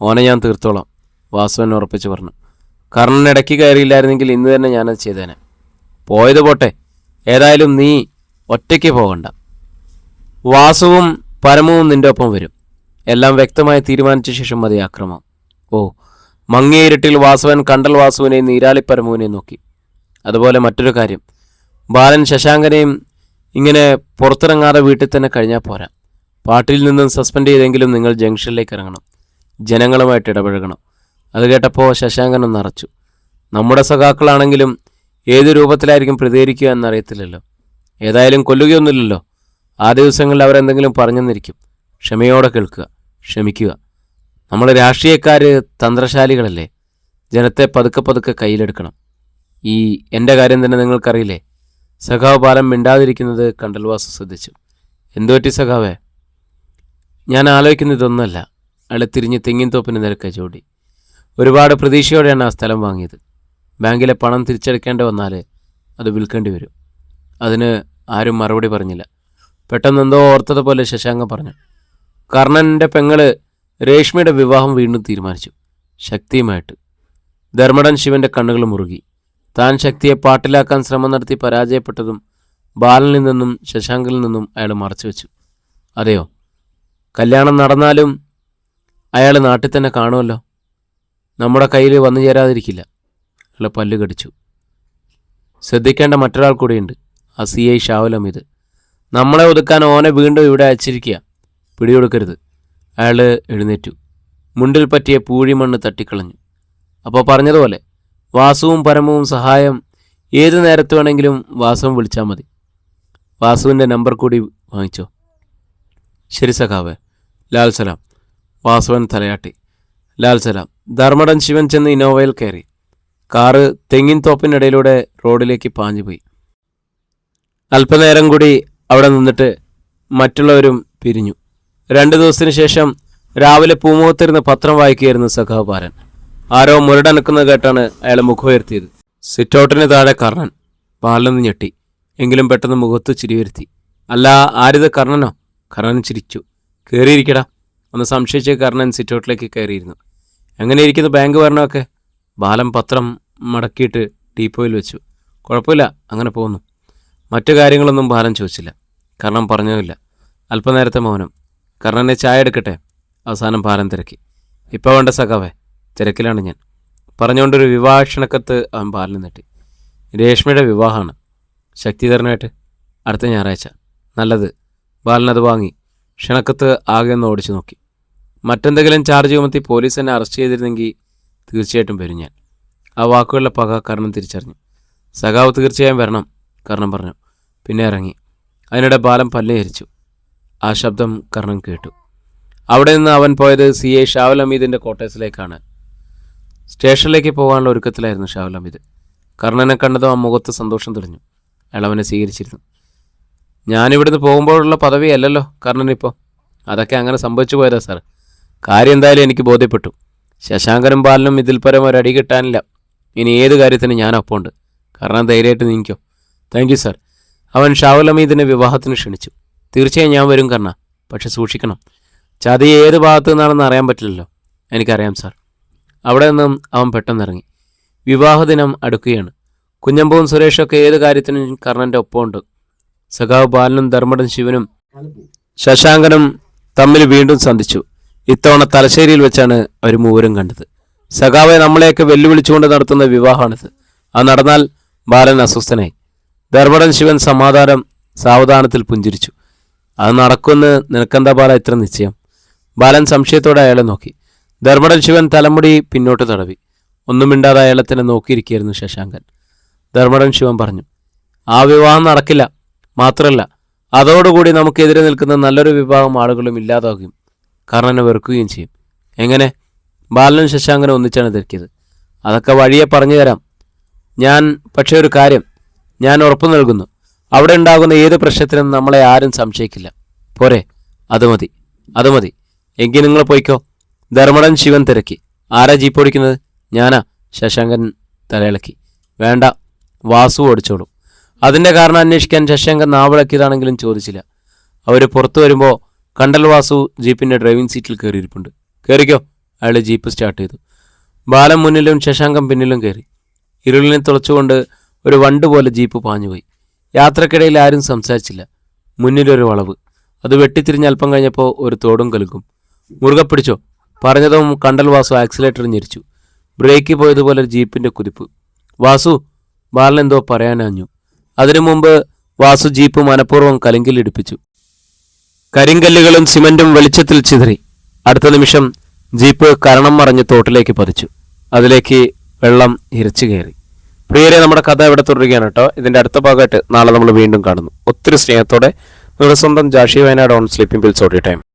ഓനെ ഞാൻ തീർത്തോളാം, വാസുവൻ ഉറപ്പിച്ച് പറഞ്ഞു. കർണൻ ഇടയ്ക്ക് കയറിയില്ലായിരുന്നെങ്കിൽ ഇന്ന് തന്നെ ഞാനത് ചെയ്തേനെ. പോയത് പോട്ടെ. ഏതായാലും നീ ഒറ്റയ്ക്ക് പോകണ്ട. വാസുവും പരമവും നിന്റെ ഒപ്പം വരും. എല്ലാം വ്യക്തമായി തീരുമാനിച്ച ശേഷം മതി ആക്രമം. ഓ, മങ്ങിയ ഇരുട്ടിൽ വാസവൻ കണ്ടൽ വാസുവിനെയും നീരാളി പരമുവിനെയും നോക്കി. അതുപോലെ മറ്റൊരു കാര്യം, ബാലൻ ശശാങ്കനെയും ഇങ്ങനെ പുറത്തിറങ്ങാതെ വീട്ടിൽ തന്നെ കഴിഞ്ഞാൽ പോരാ. പാർട്ടിയിൽ നിന്നും സസ്പെൻഡ് ചെയ്തെങ്കിലും നിങ്ങൾ ജംഗ്ഷനിലേക്ക് ഇറങ്ങണം, ജനങ്ങളുമായിട്ട് ഇടപഴകണം. അത് കേട്ടപ്പോൾ ശശാങ്കൻ ഒന്ന് അറച്ചു. നമ്മുടെ സഖാക്കളാണെങ്കിലും ഏത് രൂപത്തിലായിരിക്കും പ്രതികരിക്കുക എന്നറിയത്തില്ലല്ലോ. ഏതായാലും കൊല്ലുകയൊന്നുമില്ലല്ലോ. ആ ദിവസങ്ങളിൽ അവരെന്തെങ്കിലും പറഞ്ഞെന്നിരിക്കും. ക്ഷമയോടെ കേൾക്കുക, ക്ഷമിക്കുക. നമ്മൾ രാഷ്ട്രീയക്കാർ തന്ത്രശാലികളല്ലേ. ജനത്തെ പതുക്കെ പതുക്കെ കയ്യിലെടുക്കണം. ഈ എൻ്റെ കാര്യം തന്നെ നിങ്ങൾക്കറിയില്ലേ? സഖാവ് ബാലൻ മിണ്ടാതിരിക്കുന്നത് കണ്ടൽവാസു ശ്രദ്ധിച്ചു. എന്തുപറ്റി സഖാവേ? ഞാൻ ആലോചിക്കുന്ന ഇതൊന്നുമല്ല. അയാൾ തിരിഞ്ഞ് തെങ്ങിൻ തോപ്പിന് നിരക്കെ ചൂണ്ടി. ഒരുപാട് പ്രതീക്ഷയോടെയാണ് ആ സ്ഥലം വാങ്ങിയത്. ബാങ്കിലെ പണം തിരിച്ചടയ്ക്കേണ്ടി വന്നാൽ അത് വിൽക്കേണ്ടി വരും. അതിന് ആരും മറുപടി പറഞ്ഞില്ല. പെട്ടെന്നെന്തോ ഓർത്തതുപോലെ ശശാങ്കൻ പറഞ്ഞു, കർണൻ്റെ പെങ്ങള് രേഷ്മയുടെ വിവാഹം വീണ്ടും തീരുമാനിച്ചു, ശക്തിയുമായിട്ട്. ധർമ്മടൻ ശിവന്റെ കണ്ണുകൾ മുറുകി. താൻ ശക്തിയെ പാട്ടിലാക്കാൻ ശ്രമം നടത്തി പരാജയപ്പെട്ടതും ബാലനിൽ നിന്നും ശശാങ്കിൽ നിന്നും അയാൾ മറച്ചുവെച്ചു. അതെയോ? കല്യാണം നടന്നാലും അയാൾ നാട്ടിൽ തന്നെ കാണുമല്ലോ. നമ്മുടെ കയ്യിൽ വന്നു ചേരാതിരിക്കില്ല. അയാൾ പല്ല് കടിച്ചു. ശ്രദ്ധിക്കേണ്ട മറ്റൊരാൾ കൂടിയുണ്ട്, ആ CI ഷാവുൽ ഹമീദ്. നമ്മളെ ഒതുക്കാൻ ഓനെ വീണ്ടും ഇവിടെ അയച്ചിരിക്കുക. പിടികൊടുക്കരുത്. അയാൾ എഴുന്നേറ്റു. മുണ്ടിൽ പറ്റിയ പൂഴിമണ്ണ് തട്ടിക്കളഞ്ഞു. അപ്പോൾ പറഞ്ഞതുപോലെ വാസുവും പരമവും സഹായം ഏതു നേരത്ത് വേണമെങ്കിലും വാസുവും വിളിച്ചാൽ മതി. വാസുവിൻ്റെ നമ്പർ കൂടി വാങ്ങിച്ചോ? ശരി സഖാവേ. ലാൽ സലാം. വാസുവൻ തലയാട്ടി. ലാൽ സലാം. ധർമ്മടൻ ശിവൻ ചെന്ന് ഇന്നോവയിൽ കയറി. കാറ് തെങ്ങിൻ തോപ്പിനിടയിലൂടെ റോഡിലേക്ക് പാഞ്ഞുപോയി. അല്പനേരം കൂടി അവിടെ നിന്നിട്ട് മറ്റുള്ളവരും പിരിഞ്ഞു. 2 ദിവസത്തിന് ശേഷം രാവിലെ പൂമുഖത്തിരുന്ന് പത്രം വായിക്കുകയായിരുന്നു സഖാവ് ബാലൻ. ആരോ മുരടനക്കുന്നത് കേട്ടാണ് അയാൾ മുഖമുയർത്തിയത്. സിറ്റൗട്ടിന് താഴെ കർണൻ. ബാലൻ ഞെട്ടി, എങ്കിലും പെട്ടെന്ന് മുഖത്ത് ചിരി വരുത്തി. അല്ല, ആരിത്? കർണനോ? കർണൻ ചിരിച്ചു. കയറിയിരിക്കടാ. ഒന്ന് സംശയിച്ച് കർണൻ സിറ്റൗട്ടിലേക്ക് കയറിയിരുന്നു. എങ്ങനെ ഇരിക്കുന്നു ബാങ്ക് ഭരണമൊക്കെ? ബാലൻ പത്രം മടക്കിയിട്ട് ടീപ്പോയിൽ വെച്ചു. കുഴപ്പമില്ല, അങ്ങനെ പോകുന്നു. മറ്റു കാര്യങ്ങളൊന്നും ബാലൻ ചോദിച്ചില്ല. കർണൻ പറഞ്ഞതുമില്ല. അല്പനേരത്തെ മൗനം. കർണനെ ചായ എടുക്കട്ടെ? അവസാനം ബാലൻ തിരക്കി. ഇപ്പോൾ വേണ്ട സഖാവേ, തിരക്കിലാണ് ഞാൻ. പറഞ്ഞുകൊണ്ടൊരു വിവാഹ ക്ഷണക്കത്ത് അവൻ ബാലന് നീട്ടി. രേഷ്മയുടെ വിവാഹമാണ്, ശക്തിധരനായിട്ട്, അടുത്ത ഞായറാഴ്ച. നല്ലത്. ബാലനത് വാങ്ങി. ക്ഷണക്കത്ത് ആകെ ഒന്ന് ഓടിച്ചു നോക്കി. മറ്റെന്തെങ്കിലും ചാർജ് ചുമത്തി പോലീസ് എന്നെ അറസ്റ്റ് ചെയ്തിരുന്നെങ്കിൽ തീർച്ചയായിട്ടും വരും ഞാൻ. ആ വാക്കുകളുടെ പക കർണൻ തിരിച്ചറിഞ്ഞു. സഖാവ് തീർച്ചയായും വരണം, കർണൻ പറഞ്ഞു. പിന്നെ ഇറങ്ങി. അതിനിടെ ബാലൻ പല്ല് ധരിച്ചു. ആ ശബ്ദം കർണൻ കേട്ടു. അവിടെ നിന്ന് അവൻ പോയത് CI ഷാവുൽ ഹമീദിൻ്റെ ക്വാർട്ടേഴ്സിലേക്കാണ്. സ്റ്റേഷനിലേക്ക് പോകാനുള്ള ഒരുക്കത്തിലായിരുന്നു ഷാവുൽ ഹമീദ്. കർണനെ കണ്ടതും ആ മുഖത്ത് സന്തോഷം തെളിഞ്ഞു. അയാൾ അവനെ സ്വീകരിച്ചിരുന്നു. ഞാനിവിടുന്ന് പോകുമ്പോഴുള്ള പദവിയല്ലല്ലോ കർണനിപ്പോൾ. അതൊക്കെ അങ്ങനെ സംഭവിച്ചു പോയതാ സാർ. കാര്യം എന്തായാലും എനിക്ക് ബോധ്യപ്പെട്ടു. ശശാങ്കനും ബാലനും ഇതിൽ പരം ഒരടി കിട്ടാനില്ല. ഇനി ഏത് കാര്യത്തിനും ഞാനൊപ്പമുണ്ട്. കർണൻ ധൈര്യമായിട്ട് നീങ്ങിക്കോ. Thank you sir. അവൻ ഷാവുൽ ഹമീദിനെ വിവാഹത്തിന് ക്ഷണിച്ചു. തീർച്ചയായും ഞാൻ വരും കർണ, പക്ഷെ സൂക്ഷിക്കണം. ചതി ഏത് ഭാഗത്തു നിന്നാണെന്ന് അറിയാൻ പറ്റില്ലല്ലോ. എനിക്കറിയാം സാർ. അവിടെ നിന്നും അവൻ പെട്ടെന്നിറങ്ങി. വിവാഹദിനം അടുക്കുകയാണ്. കുഞ്ഞമ്പവും സുരേഷൊക്കെ ഏത് കാര്യത്തിനും കർണൻ്റെ ഒപ്പമുണ്ട്. സഖാവ് ബാലനും ധർമ്മടൻ ശിവനും ശശാങ്കനും തമ്മിൽ വീണ്ടും സന്ധിച്ചു. ഇത്തവണ തലശ്ശേരിയിൽ വെച്ചാണ് അവർ മൂവരും കണ്ടത്. സഖാവെ നമ്മളെയൊക്കെ വെല്ലുവിളിച്ചുകൊണ്ട് നടത്തുന്ന വിവാഹമാണിത്. അത് നടന്നാൽ ബാലൻ അസ്വസ്ഥനായി. ധർമ്മടൻ ശിവൻ സാവധാനത്തിൽ പുഞ്ചിരിച്ചു. അത് നടക്കുമെന്ന് നിനക്കെന്താ ബാല ഇത്ര നിശ്ചയം? ബാലൻ സംശയത്തോടെ അയാളെ നോക്കി. ധർമ്മടൻ ശിവൻ തലമുടി പിന്നോട്ട് തടവി. ഒന്നും മിണ്ടാതെ അയാളെ തന്നെ നോക്കിയിരിക്കുകയായിരുന്നു ശശാങ്കൻ. ധർമ്മടൻ ശിവൻ പറഞ്ഞു, ആ വിവാഹം നടക്കില്ല. മാത്രമല്ല, അതോടുകൂടി നമുക്കെതിരെ നിൽക്കുന്ന നല്ലൊരു വിഭാഗം ആളുകളും ഇല്ലാതാകുകയും കർണനെ വെറുക്കുകയും ചെയ്യും. എങ്ങനെ? ബാലനും ശശാങ്കനും ഒന്നിച്ചാണ് തിരക്കിയത്. അതൊക്കെ വഴിയെ പറഞ്ഞു തരാം ഞാൻ. പക്ഷേ ഒരു കാര്യം ഞാൻ ഉറപ്പു നൽകുന്നു, അവിടെ ഉണ്ടാകുന്ന ഏത് പ്രശ്നത്തിനും നമ്മളെ ആരും സംശയിക്കില്ല. പോരെ? അത് മതി, അത് മതി. എങ്കിൽ നിങ്ങൾ പോയിക്കോ. ധർമ്മടൻ ശിവൻ തിരക്കി. ആരാ ജീപ്പ് ഓടിക്കുന്നത്? ഞാനാ. ശശാങ്കൻ തലയിളക്കി. വേണ്ട, വാസു ഓടിച്ചോളും. അതിൻ്റെ കാരണം അന്വേഷിക്കാൻ ശശാങ്കൻ നാവിളക്കിയതാണെങ്കിലും ചോദിച്ചില്ല. അവർ പുറത്തു വരുമ്പോൾ കണ്ടൽ വാസു ജീപ്പിൻ്റെ ഡ്രൈവിംഗ് സീറ്റിൽ കയറിയിരിപ്പുണ്ട്. കയറിക്കോ. അയാൾ ജീപ്പ് സ്റ്റാർട്ട് ചെയ്തു. ബാലൻ മുന്നിലും ശശാങ്കൻ പിന്നിലും കയറി. ഇരുളിനെ തുളച്ചുകൊണ്ട് ഒരു വണ്ട് പോലെ ജീപ്പ് പാഞ്ഞുപോയി. യാത്രക്കിടയിൽ ആരും സംസാരിച്ചില്ല. മുന്നിലൊരു വളവ്. അത് വെട്ടിത്തിരിഞ്ഞ് അല്പം കഴിഞ്ഞപ്പോൾ ഒരു തോടും കലുക്കും. മുറുകെ പിടിച്ചോ പറഞ്ഞതും കണ്ടൽ വാസു ആക്സിലേറ്റർ ഞെരിച്ചു. ബ്രേക്ക് പോയതുപോലെ ഒരു ജീപ്പിന്റെ കുതിപ്പ്. വാസു ബാലൻ എന്തോ പറയാനാഞ്ഞു. അതിനു മുമ്പ് വാസു ജീപ്പ് മനഃപൂർവ്വം കലിങ്കിലിടിപ്പിച്ചു. കരിങ്കല്ലുകളും സിമന്റും വെളിച്ചത്തിൽ ചിതറി. അടുത്ത നിമിഷം ജീപ്പ് കരണം മറിഞ്ഞ് തോട്ടിലേക്ക് പതിച്ചു. അതിലേക്ക് വെള്ളം ഇരച്ചു കയറി. പ്രിയരെ, നമ്മുടെ കഥ ഇവിടെ തുടരുകയാണ് കേട്ടോ. ഇതിന്റെ അടുത്ത ഭാഗമായിട്ട് നാളെ നമ്മൾ വീണ്ടും കാണുന്നു. ഒത്തിരി സ്നേഹത്തോടെ നിങ്ങളുടെ സ്വന്തം Jashi Wayanad on sleeping pills audio time.